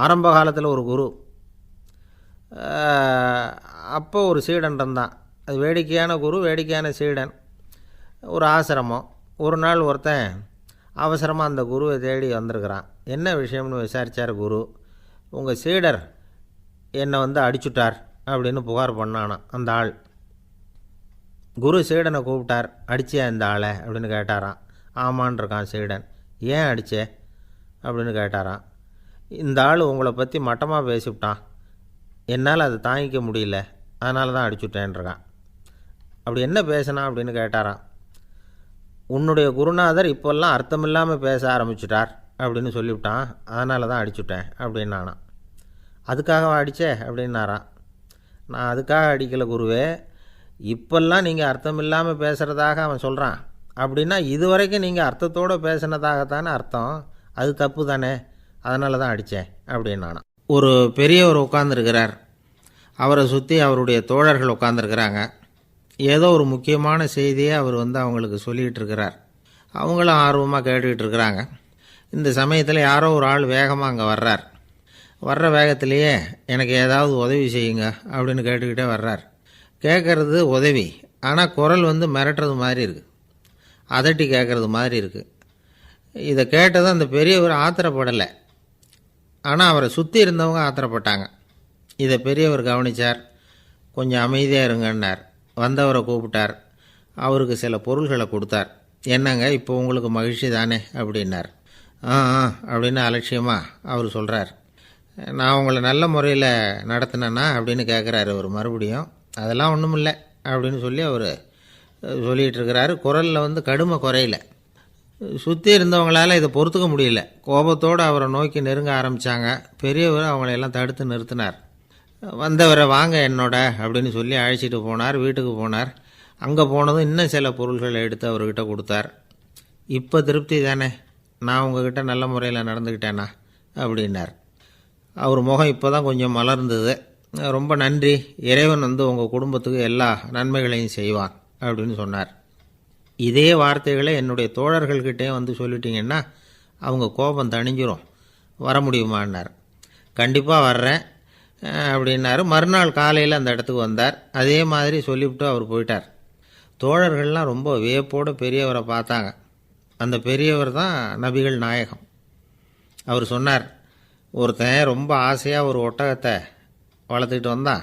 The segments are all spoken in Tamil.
ஆரம்ப காலத்தில் ஒரு குரு, அப்போ ஒரு சீடன் இருந்தான். அது வேடிக்கையான குரு, வேடிக்கையான சீடன். ஒரு ஆசிரமம். ஒரு நாள் ஒருத்தன் அவசரமாக அந்த குருவை தேடி வந்திருக்கிறான். என்ன விஷயம்னு விசாரித்தார் குரு. உங்கள் சீடர் என்னை அடிச்சுட்டார் அப்படின்னு புகார் பண்ணானான் அந்த ஆள். குரு சீடனை கூப்பிட்டார். அடிச்சியா இந்த ஆளை அப்படின்னு கேட்டாரான். ஆமான் இருக்கான் சீடன். ஏன் அடித்தே அப்படின்னு கேட்டாரான். இந்த ஆள் உங்களை பற்றி மட்டமாக பேசிவிட்டான், என்னால் அதை தாங்கிக்க முடியல, அதனால தான் அடிச்சுட்டேன்ருக்கான். அப்படி என்ன பேசினான் அப்படின்னு கேட்டாரான். உன்னுடைய குருநாதர் இப்போல்லாம் அர்த்தமில்லாமல் பேச ஆரம்பிச்சுட்டார் அப்படின்னு சொல்லிவிட்டான், அதனால தான் அடிச்சுட்டேன் அப்படின்னானான். அதுக்காக அடித்தே அப்படின்னாரான். நான் அதுக்காக அடிக்கலை குருவே, இப்போல்லாம் நீங்கள் அர்த்தமில்லாமல் பேசுகிறதாக அவன் சொல்கிறான், அப்படின்னா இதுவரைக்கும் நீங்கள் அர்த்தத்தோடு பேசினதாகத்தானே அர்த்தம், அது தப்பு தானே, அதனால தான் அடித்தேன் அப்படின்னானான். ஒரு பெரியவர் உட்கார்ந்துருக்கிறார். அவரை சுற்றி அவருடைய தோழர்கள் உட்காந்துருக்கிறாங்க. ஏதோ ஒரு முக்கியமான செய்தியை அவர் அவங்களுக்கு சொல்லிகிட்டு இருக்கிறார். அவங்களும் ஆர்வமாக கேட்டுக்கிட்டு இருக்கிறாங்க. இந்த சமயத்தில் யாரோ ஒரு ஆள் வேகமாக அங்கே வர்றார். வர்ற வேகத்திலேயே எனக்கு ஏதாவது உதவி செய்யுங்க அப்படின்னு கேட்டுக்கிட்டே வர்றார். கேட்குறது உதவி, ஆனால் குரல் மிரட்டுறது மாதிரி இருக்குது, அதட்டி கேட்குறது மாதிரி இருக்குது. இதை கேட்டதும் அந்த பெரியவர் ஆத்திரப்படலை, ஆனால் அவரை சுற்றி இருந்தவங்க ஆத்திரப்பட்டாங்க. இதை பெரியவர் கவனித்தார். கொஞ்சம் அமைதியாக இருங்கன்னார். வந்தவரை கூப்பிட்டார். அவருக்கு சில பொருள்களை கொடுத்தார். என்னங்க இப்போ உங்களுக்கு மகிழ்ச்சி தானே அப்படின்னார். ஆ அப்படின்னு அலட்சியமாக அவர் சொல்கிறார். நான் உங்களை நல்ல முறையில் நடத்தினேன்னா அப்படின்னு கேட்குறாரு அவர் மறுபடியும். அதெல்லாம் ஒன்றும் இல்லை அப்படின்னு சொல்லி அவர் சொல்லிகிட்டு இருக்கிறாரு. குரலில் கடுமை குறையில. சுற்றி இருந்தவங்களால் இதை பொறுத்துக்க முடியல. கோபத்தோடு அவரை நோக்கி நெருங்க ஆரம்பித்தாங்க. பெரியவர் அவங்களையெல்லாம் தடுத்து நிறுத்தினார். வந்தவரை வாங்க என்னோட அப்படின்னு சொல்லி அழைச்சிட்டு போனார். வீட்டுக்கு போனார். அங்கே போனதும் இன்னும் சில பொருள்களை எடுத்து அவர்கிட்ட கொடுத்தார். இப்போ திருப்தி தானே, நான் உங்ககிட்ட நல்ல முறையில் நடந்துக்கிட்டேனா அப்படின்னார். அவர் முகம் இப்போ தான் கொஞ்சம் மலர்ந்தது. ரொம்ப நன்றி, இறைவன் உங்கள் குடும்பத்துக்கு எல்லா நன்மைகளையும் செய்வான் அப்படின்னு சொன்னார். இதே வார்த்தைகளை என்னுடைய தோழர்கள்கிட்டே சொல்லிட்டீங்கன்னா அவங்க கோபம் தணிஞ்சிரும், வர முடியுமான்னார். கண்டிப்பாக வர்றேன் அப்படின்னாரு. மறுநாள் காலையில் அந்த இடத்துக்கு வந்தார். அதே மாதிரி சொல்லிவிட்டு அவர் போயிட்டார். தோழர்கள்லாம் ரொம்ப வியப்போடு பெரியவரை பார்த்தாங்க. அந்த பெரியவர் தான் நபிகள் நாயகம். அவர் சொன்னார், ஒருத்தன் ரொம்ப ஆசையாக ஒரு ஒட்டகத்தை வளர்த்துக்கிட்டு வந்தான்.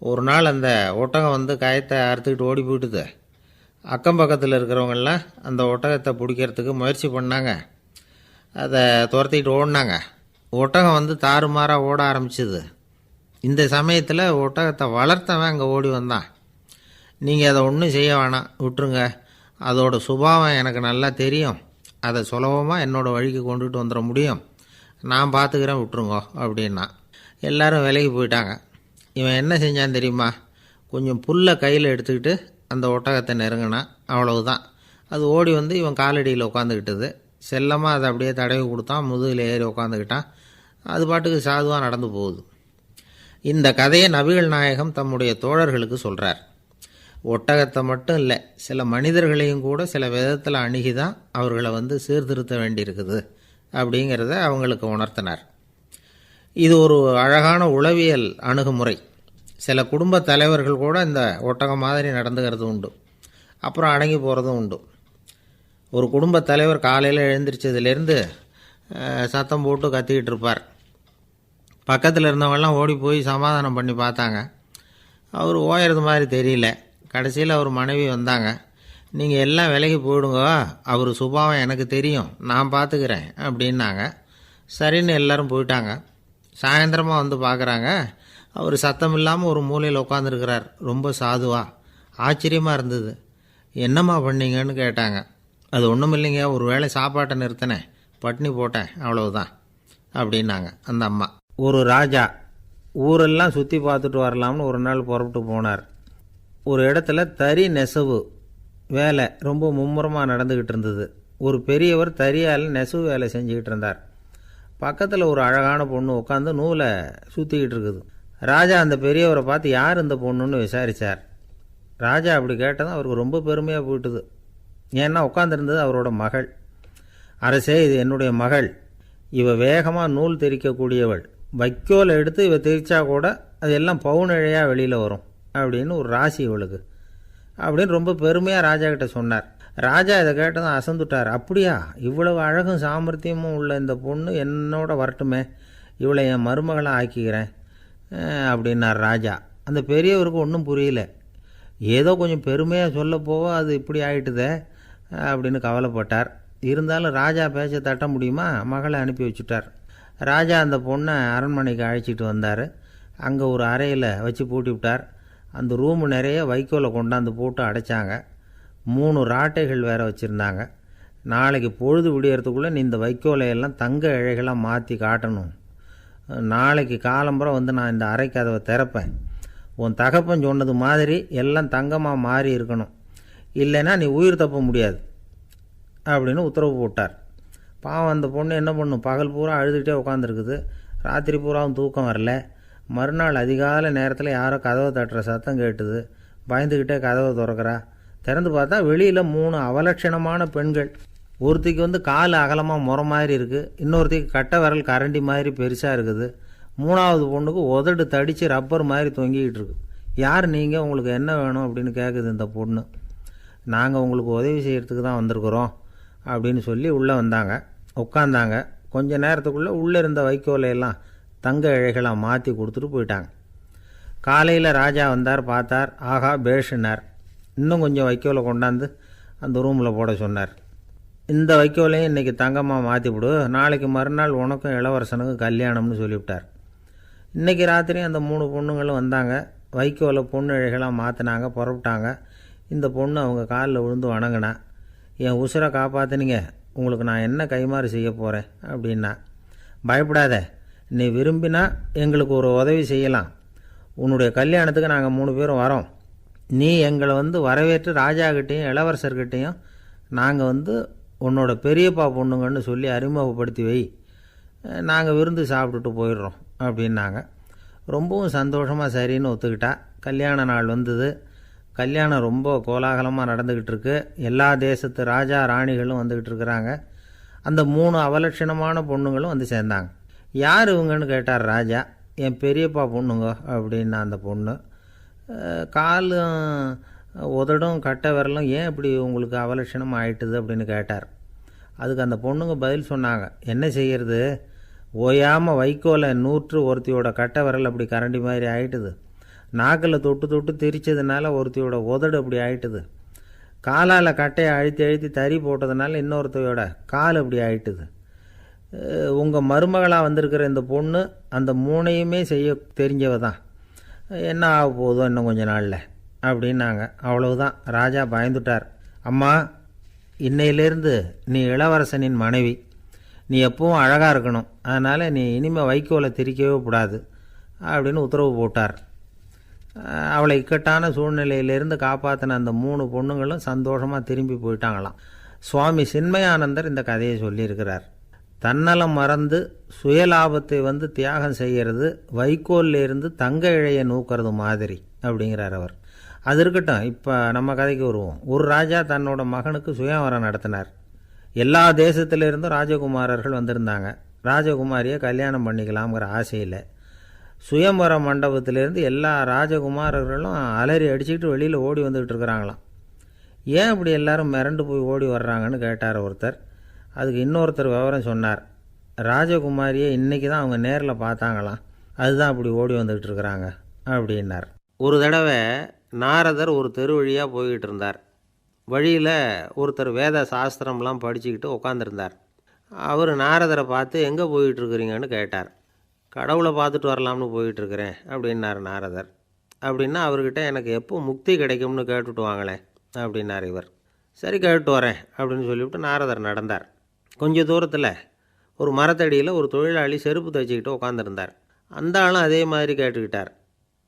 ஒரு நாள் அந்த ஒட்டகம் கயத்தை அறுத்துக்கிட்டு ஓடி போயிட்டுது. அக்கம் பக்கத்தில் இருக்கிறவங்கெல்லாம் அந்த ஒட்டகத்தை பிடிக்கிறதுக்கு முயற்சி பண்ணாங்க. அதை துரத்திக்கிட்டு ஓடினாங்க. ஒட்டகம் தாறுமாறாக ஓட ஆரம்பிச்சிது. இந்த சமயத்தில் ஒட்டகத்தை வளர்த்தவன் அங்கே ஓடி வந்தான். நீங்கள் அதை ஒன்றும் செய்ய வேணாம், விட்டுருங்க, அதோட சுபாவம் எனக்கு நல்லா தெரியும், அதை சுலபமாக என்னோடய வழிக்கு கொண்டுட்டு வந்துட முடியும், நான் பார்த்துக்கிறேன், விட்டுருங்கோ அப்படின்னா. எல்லோரும் விலைக்கு போயிட்டாங்க. இவன் என்ன செஞ்சான் தெரியுமா? கொஞ்சம் புல்லை கையில் எடுத்துக்கிட்டு அந்த ஒட்டகத்தை நெருங்கினான். அவ்வளவுதான். அது ஓடி இவன் காலடியில் உட்காந்துக்கிட்டது. செல்லமாக அதை அப்படியே தடவி கொடுத்தான். முதுகில் ஏறி உட்காந்துக்கிட்டான். அது பாட்டுக்கு சாதுவாக நடந்து போகுது. இந்த கதையை நபிகள் நாயகம் தம்முடைய தோழர்களுக்கு சொல்கிறார். ஒட்டகத்தை மட்டும் இல்லை, சில மனிதர்களையும் கூட சில விதத்தில் அணுகி தான் அவர்களை சீர்திருத்த வேண்டியிருக்குது அப்படிங்கிறத அவங்களுக்கு உணர்த்தினார். இது ஒரு அழகான உளவியல் அணுகுமுறை. சில குடும்ப தலைவர்கள் கூட இந்த ஒட்டகம் மாதிரி நடந்துக்கிறது உண்டு, அப்புறம் அடங்கி போகிறதும் உண்டு. ஒரு குடும்ப தலைவர் காலையில் எழுந்திரிச்சதுலேருந்து சத்தம் போட்டு கத்திக்கிட்டு இருப்பார். பக்கத்தில் இருந்தவங்கெல்லாம் ஓடி போய் சமாதானம் பண்ணி பார்த்தாங்க. அவர் ஓயறது மாதிரி தெரியல. கடைசியில் அவர் மனைவி வந்தாங்க. நீங்கள் எல்லாம் விலகி போயிடுங்க, அவர் சுபாவம் எனக்கு தெரியும், நான் பார்த்துக்கிறேன் அப்படின்னாங்க. சரின்னு எல்லோரும் போயிட்டாங்க. சாயந்தரமாக பார்க்குறாங்க, அவர் சத்தம் இல்லாமல் ஒரு மூலையில் உட்காந்துருக்கிறார். ரொம்ப சாதுவா. ஆச்சரியமாக இருந்தது. என்னம்மா பண்ணீங்கன்னு கேட்டாங்க. அது ஒன்றும் இல்லைங்க, ஒரு வேளை சாப்பாட்டை நிறுத்தினேன், பட்னி போட்டேன், அவ்வளவுதான் அப்படின்னாங்க அந்த அம்மா. ஒரு ராஜா ஊரெல்லாம் சுற்றி பார்த்துட்டு வரலாம்னு ஒரு நாள் புறப்பட்டு போனார். ஒரு இடத்துல தறி நெசவு வேலை ரொம்ப மும்முரமாக நடந்துக்கிட்டு இருந்தது. ஒரு பெரியவர் தறியால் நெசவு வேலை செஞ்சுக்கிட்டு இருந்தார். பக்கத்தில் ஒரு அழகான பொண்ணு உட்காந்து நூலை சுற்றிக்கிட்டு இருக்குது. ராஜா அந்த பெரியவரை பார்த்து யார் இந்த பொண்ணுன்னு விசாரித்தார். ராஜா அப்படி கேட்டதும் அவருக்கு ரொம்ப பெருமையாக போயிட்டுது. ஏன்னா உட்காந்துருந்தது அவரோட மகள். அரசே, இது என்னுடைய மகள், இவ வேகமாக நூல் திரிக்கக்கூடியவள், வைக்கோலை எடுத்து இவ திரிச்சா கூட அது எல்லாம் பவுனிழையாக வெளியில் வரும் அப்படின்னு ஒரு ராசி இவளுக்கு அப்படின்னு ரொம்ப பெருமையாக ராஜா கிட்ட சொன்னார். ராஜா இதை கேட்டதும் அசந்துட்டார். அப்படியா, இவ்வளவு அழகும் சாமர்த்தியமும் உள்ள இந்த பொண்ணு என்னோட வரட்டுமே, இவளை என் மருமகளாக ஆக்கிக்கிறேன் அப்படின்னார் ராஜா. அந்த பெரியவருக்கு ஒன்றும் புரியல. ஏதோ கொஞ்சம் பெருமையாக சொல்ல போவோ அது இப்படி ஆயிட்டுதே அப்படின்னு கவலைப்பட்டார். இருந்தாலும் ராஜா பேச்ச தட்ட முடியுமா, மகளை அனுப்பி வச்சுட்டார். ராஜா அந்த பொண்ணை அரண்மனைக்கு அழைச்சிட்டு வந்தார். அங்கே ஒரு அறையில் வச்சு பூட்டி விட்டார். அந்த ரூமு நிறைய வைக்கோலை கொண்டாந்து போட்டு அடைச்சாங்க. 3 ராட்டைகள் வேறு வச்சுருந்தாங்க. நாளைக்கு பொழுது விடியறதுக்குள்ளே நீ இந்த வைக்கோலையெல்லாம் தங்க இழைகளாக மாற்றி காட்டணும். நாளைக்கு காலம்புறம் வந்து நான் இந்த அறை கதவை திறப்பேன். உன் தகப்பன் சொன்னது மாதிரி எல்லாம் தங்கமாக மாறி இருக்கணும், இல்லைன்னா நீ உயிர் தப்ப முடியாது அப்படின்னு உத்தரவு போட்டார். பாவம் அந்த பொண்ணு என்ன பண்ணும், பகல் பூரா அழுதுகிட்டே உட்காந்துருக்குது. ராத்திரி பூராவும் தூக்கம் வரல. மறுநாள் அதிகாலை நேரத்தில் யாரோ கதவை தட்டுற சத்தம் கேட்டுது. பயந்துக்கிட்டே கதவை திறக்கிறா. திறந்து பார்த்தா வெளியில் 3 அவலட்சணமான பெண்கள். ஒருத்திக்கு வந்து கால் அகலமாக முறை மாதிரி இருக்குது, இன்னொருத்திக்கு கட்டை விரல் கரண்டி மாதிரி பெருசாக இருக்குது, 3ஆவது பொண்ணுக்கு உதடு தடித்து ரப்பர் மாதிரி தொங்கிக்கிட்டு இருக்கு. யார் நீங்கள், உங்களுக்கு என்ன வேணும் அப்படின்னு கேட்குது இந்த பொண்ணு. நாங்கள் உங்களுக்கு உதவி செய்கிறதுக்கு தான் வந்திருக்கிறோம் அப்படின்னு சொல்லி உள்ளே வந்தாங்க, உட்காந்தாங்க. கொஞ்ச நேரத்துக்குள்ளே உள்ளே இருந்த வைக்கோலையெல்லாம் தங்க இழைகளாக மாற்றி கொடுத்துட்டு போயிட்டாங்க. காலையில் ராஜா வந்தார், பார்த்தார். ஆகா பேஷுனார். இன்னும் கொஞ்சம் வைக்கோலை கொண்டாந்து அந்த ரூமில் போட சொன்னார். இந்த வைக்கோலையும் இன்றைக்கி தங்கமாக மாற்றிவிடு, நாளைக்கு மறுநாள் உனக்கும் இளவரசனுக்கும் கல்யாணம்னு சொல்லிவிட்டார். இன்றைக்கி ராத்திரி அந்த 3 பொண்ணுங்களும் வந்தாங்க. வைக்கோலை பொண்ணு இழைகளாக மாற்றினாங்க, புறப்பட்டாங்க. இந்த பொண்ணு அவங்க காலில் விழுந்து வணங்கினா. என் உசுரை காப்பாற்றினீங்க, உங்களுக்கு நான் என்ன கைமாறு செய்ய போகிறேன் அப்படின்னா. பயப்படாத, நீ விரும்பினா எங்களுக்கு ஒரு உதவி செய்யலாம். உன்னுடைய கல்யாணத்துக்கு நாங்கள் 3 பேரும் வரோம். நீ எங்களை வந்து வரவேற்று ராஜாக்கிட்டேயும் இளவரசர்கிட்டையும் நாங்கள் வந்து உன்னோட பெரியப்பா பொண்ணுங்கன்னு சொல்லி அறிமுகப்படுத்தி வை, நாங்கள் விருந்து சாப்பிட்டுட்டு போயிடுறோம் அப்படின்னாங்க. ரொம்பவும் சந்தோஷமாக சரின்னு ஒத்துக்கிட்டா. கல்யாண நாள் வந்தது. கல்யாணம் ரொம்ப கோலாகலமாக நடந்துக்கிட்டு இருக்கு. எல்லா தேசத்து ராஜா ராணிகளும் வந்துக்கிட்டு இருக்கிறாங்க. அந்த 3 அவலட்சணமான பொண்ணுங்களும் வந்து சேர்ந்தாங்க. யார் இவங்கன்னு கேட்டார் ராஜா. என் பெரியப்பா பொண்ணுங்க அப்படின்னா அந்த பொண்ணு. காலும் உதடும் கட்டை விரலும் ஏன் இப்படி உங்களுக்கு அவலட்சணம் ஆயிட்டுது அப்படின்னு கேட்டார். அதுக்கு அந்த பொண்ணுங்க பதில் சொன்னாங்க. என்ன செய்கிறது, ஓயாமல் வைக்கோலை நூற்று ஒருத்தியோட கட்டை விரல் அப்படி கரண்டி மாதிரி ஆயிட்டுது, நாக்கில் தொட்டு தொட்டு திரிச்சதுனால ஒருத்தியோட உதடு அப்படி ஆயிட்டுது, காலால் கட்டையை அழுத்தி அழுத்தி தறி போட்டதுனால இன்னொருத்தையோட கால் அப்படி ஆயிட்டுது. உங்கள் மருமகளாக வந்திருக்கிற இந்த பொண்ணு அந்த 3ஐயுமே செய்ய தெரிஞ்சவ தான். என்ன ஆக போதும் இன்னும் கொஞ்ச நாளில் அப்படின்னாங்க. அவ்வளவுதான். ராஜா பயந்துட்டார். அம்மா, இன்னையிலேருந்து நீ இளவரசனின் மனைவி, நீ எப்பவும் அழகாக இருக்கணும், அதனால் நீ இனிமேல் வைக்கோலை திரிக்கவே கூடாது அப்படின்னு உத்தரவு போட்டார். அவளை இக்கட்டான சூழ்நிலையிலிருந்து காப்பாற்றின அந்த 3 பொண்ணுங்களும் சந்தோஷமாக திரும்பி போயிட்டாங்களாம். சுவாமி சின்மயானந்தர் இந்த கதையை சொல்லியிருக்கிறார். தன்னலம் மறந்து சுயலாபத்தை வந்து தியாகம் செய்கிறது வைக்கோல்லிருந்து தங்க இழையை நூக்கிறது மாதிரி அப்படிங்கிறார் அவர். அது இருக்கட்டும், இப்போ நம்ம கதைக்கு வருவோம். ஒரு ராஜா தன்னோட மகனுக்கு சுயவரம் நடத்தினார். எல்லா தேசத்திலிருந்தும் ராஜகுமாரர்கள் வந்திருந்தாங்க. ராஜகுமாரியை கல்யாணம் பண்ணிக்கலாம்ங்கிற ஆசையில் சுயம்பர மண்டபத்திலேருந்து எல்லா ராஜகுமாரர்களும் அலறி அடிச்சுக்கிட்டு வெளியில் ஓடி வந்துக்கிட்டு இருக்கிறாங்களாம். ஏன் இப்படி எல்லாரும் மிரண்டு போய் ஓடி வர்றாங்கன்னு கேட்டார் ஒருத்தர். அதுக்கு இன்னொருத்தர் விவரம் சொன்னார். ராஜகுமாரியை இன்றைக்கி தான் அவங்க நேரில் பார்த்தாங்களாம், அதுதான் அப்படி ஓடி வந்துக்கிட்டு இருக்கிறாங்க அப்படின்னார். ஒரு தடவை நாரதர் ஒரு தெரு வழியாக போய்கிட்டு இருந்தார். வழியில் ஒருத்தர் வேத சாஸ்திரம்லாம் படிச்சுக்கிட்டு உட்காந்துருந்தார். அவர் நாரதரை பார்த்து எங்கே போயிட்டுருக்குறீங்கன்னு கேட்டார். கடவுளை பார்த்துட்டு வரலாம்னு போயிட்டுருக்கிறேன் அப்படின்னார் நாரதர். அப்படின்னா அவர்கிட்ட எனக்கு எப்போ முக்தி கிடைக்கும்னு கேட்டுட்டு வாங்களேன் அப்படின்னார் இவர். சரி கேட்டு வரேன் அப்படின்னு சொல்லிவிட்டு நாரதர் நடந்தார். கொஞ்சம் தூரத்தில் ஒரு மரத்தடியில் ஒரு தொழிலாளி செருப்பு தைச்சிக்கிட்டு உட்காந்துருந்தார். அந்த ஆளும் அதே மாதிரி கேட்டுக்கிட்டார்.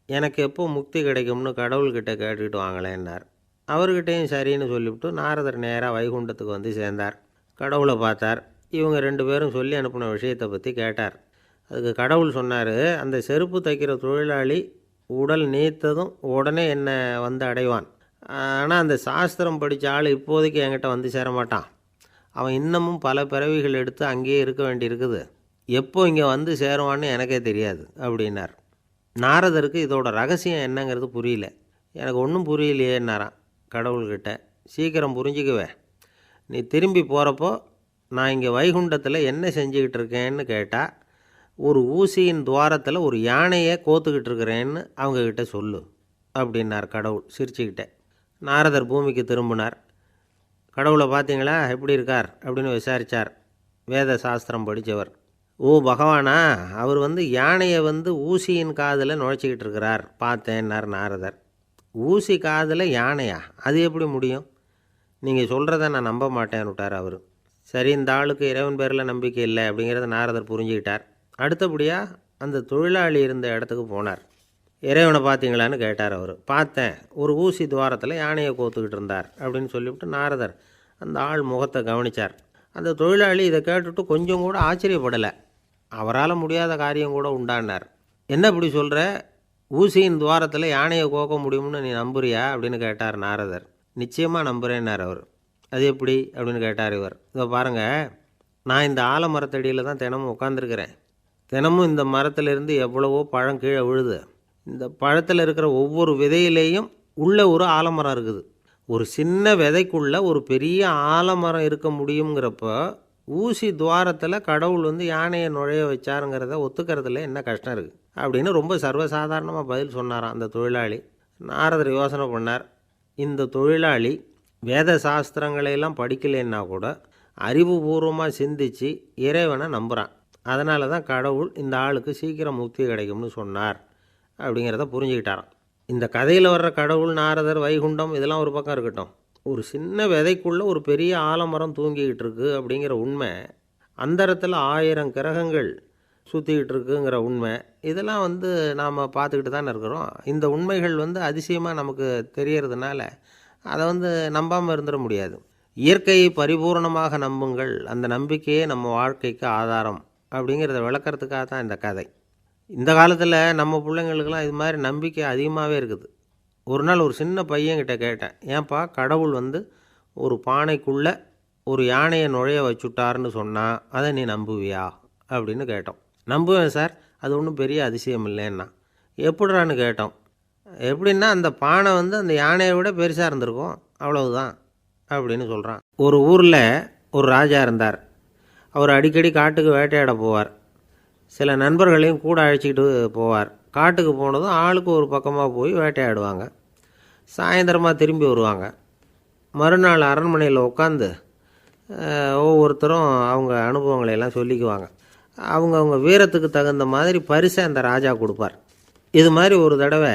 எனக்கு எப்போ முக்தி கிடைக்கும்னு கடவுள்கிட்ட கேட்டுக்கிட்டு வாங்களேன்னார். அவர்கிட்டையும் சரின்னு சொல்லிவிட்டு நாரதர் நேராக வைகுண்டத்துக்கு வந்து சேர்ந்தார். கடவுளை பார்த்தார். இவங்க 2 பேரும் சொல்லி அனுப்பின விஷயத்தை பற்றி கேட்டார். அதுக்கு கடவுள் சொன்னார், அந்த செருப்பு தைக்கிற தொழிலாளி உடல் நீத்ததும் உடனே என்னை வந்து அடைவான். ஆனால் அந்த சாஸ்திரம் படித்த ஆள் இப்போதைக்கு என்கிட்ட வந்து சேர மாட்டான். அவன் இன்னமும் பல பிறவிகள் எடுத்து அங்கேயே இருக்க வேண்டியிருக்குது. எப்போ இங்கே வந்து சேருவான்னு எனக்கே தெரியாது அப்படின்னார். நாரதருக்கு இதோட ரகசியம் என்னங்கிறது புரியல. எனக்கு ஒன்றும் புரியலையேன்னாரான் கடவுள்கிட்ட. சீக்கிரம் புரிஞ்சுக்குவே, நீ திரும்பி போகிறப்போ நான் இங்கே வைகுண்டத்தில் என்ன செஞ்சுக்கிட்டு இருக்கேன்னு கேட்டால், ஒரு ஊசியின் துவாரத்தில் ஒரு யானையை கோத்துக்கிட்டு இருக்கிறேன்னு அவங்கக்கிட்ட சொல்லு அப்படின்னார் கடவுள் சிரிச்சுக்கிட்டே. நாரதர் பூமிக்கு திரும்பினார். கடவுளை பார்த்தீங்களா, எப்படி இருக்கார் அப்படின்னு விசாரித்தார் வேத சாஸ்திரம் படித்தவர். ஓ பகவானா, அவர் யானையை ஊசியின் காதில் நுழைச்சிக்கிட்டு இருக்கிறார் பார்த்தேன்னார் நாரதர். ஊசி காதில் யானையா, அது எப்படி முடியும்? நீங்கள் சொல்கிறத நான் நம்ப மாட்டேன்னு விட்டார் அவர். சரி, இந்த ஆளுக்கு இறைவன் பேரில் நம்பிக்கை இல்லை அப்படிங்கிறத நாரதர் புரிஞ்சுக்கிட்டார். அடுத்தபடியாக அந்த தொழிலாளி இருந்த இடத்துக்கு போனார். இறைவனை பார்த்தீங்களான்னு கேட்டார் அவர். பார்த்தேன், ஒரு ஊசி துவாரத்தில் யானையை கோத்துக்கிட்டு இருந்தார் அப்படின்னு சொல்லிவிட்டு நாரதர் அந்த ஆள் முகத்தை கவனித்தார். அந்த தொழிலாளி இதை கேட்டுட்டு கொஞ்சம் கூட ஆச்சரியப்படலை. அவரால் முடியாத காரியம் கூட உண்டானார். என்ன இப்படி சொல்கிற, ஊசியின் துவாரத்தில் யானையை கோக்க முடியும்னு நீ நம்புறியா அப்படின்னு கேட்டார் நாரதர். நிச்சயமாக நம்புகிறேன்னார் அவர். அது எப்படி அப்படின்னு கேட்டார் இவர். இதை பாருங்கள், நான் இந்த ஆலமரத்தடியில் தான் தினமும் உட்காந்துருக்கிறேன். தினமும் இந்த மரத்திலிருந்து எவ்வளவோ பழம் கீழே விழுது. இந்த பழத்தில் இருக்கிற ஒவ்வொரு விதையிலேயும் உள்ள ஒரு ஆலமரம் இருக்குது. ஒரு சின்ன விதைக்குள்ளே ஒரு பெரிய ஆலமரம் இருக்க முடியுங்கிறப்போ ஊசி துவாரத்தில் கடவுள் யானையை நுழைய வச்சாருங்கிறத ஒத்துக்கிறதுல என்ன கஷ்டம் இருக்குது அப்படின்னு ரொம்ப சர்வசாதாரணமாக பதில் சொன்னாராம் அந்த தொழிலாளி. நாரதர் யோசனை பண்ணார். இந்த தொழிலாளி வேத சாஸ்திரங்களையெல்லாம் படிக்கலைன்னா கூட அறிவுபூர்வமாக சிந்தித்து இறைவனை நம்புகிறான். அதனால தான் கடவுள் இந்த ஆளுக்கு சீக்கிரம் முக்தி கிடைக்கும்னு சொன்னார் அப்படிங்கிறத புரிஞ்சுக்கிட்டாராம். இந்த கதையில் வர்ற கடவுள், நாரதர், வைகுண்டம் இதெல்லாம் ஒரு பக்கம் இருக்கட்டும், ஒரு சின்ன விதைக்குள்ளே ஒரு பெரிய ஆலமரம் தூங்கிக்கிட்டு இருக்கு அப்படிங்கிற உண்மை, அந்தரத்தில் 1000 கிரகங்கள் சுற்றிக்கிட்டு இருக்குங்கிற உண்மை, இதெல்லாம் நாம் பார்த்துக்கிட்டு தானே இருக்கிறோம். இந்த உண்மைகள் அதிசயமாக நமக்கு தெரியறதுனால அதை நம்பாமல் இருந்துட முடியாது. இயற்கையை பரிபூர்ணமாக நம்புங்கள், அந்த நம்பிக்கையே நம்ம வாழ்க்கைக்கு ஆதாரம் அப்படிங்கிறத விளக்கிறதுக்காக தான் இந்த கதை. இந்த காலத்தில் நம்ம பிள்ளைங்களுக்கெல்லாம் இது மாதிரி நம்பிக்கை அதிகமாகவே இருக்குது. ஒரு நாள் ஒரு சின்ன பையன்கிட்ட கேட்டேன், ஏன்பா கடவுள் ஒரு பானைக்குள்ளே ஒரு யானையை நுழைய வச்சுட்டாருன்னு சொன்னால் அதை நீ நம்புவியா அப்படின்னு கேட்டோம். நம்புவேன் சார், அது ஒன்றும் பெரிய அதிசயம் இல்லைன்னா. எப்படிறான்னு கேட்டோம். எப்படின்னா அந்த பானை அந்த யானையை விட பெருசாக இருந்திருக்கும், அவ்வளவுதான் அப்படின்னு சொல்கிறான். ஒரு ஊரில் ஒரு ராஜா இருந்தார். அவர் அடிக்கடி காட்டுக்கு வேட்டையாட போவார். சில நண்பர்களையும் கூட அழைச்சிக்கிட்டு போவார். காட்டுக்கு போனதும் ஆளுக்கு ஒரு பக்கமாக போய் வேட்டையாடுவாங்க. சாயந்தரமாக திரும்பி வருவாங்க. மறுநாள் அரண்மனையில் உட்காந்து ஒவ்வொருத்தரும் அவங்க அனுபவங்களை எல்லாம் சொல்லிக்குவாங்க. அவங்க வீரத்துக்கு தகுந்த மாதிரி பரிசை அந்த ராஜா கொடுப்பார். இது மாதிரி ஒரு தடவை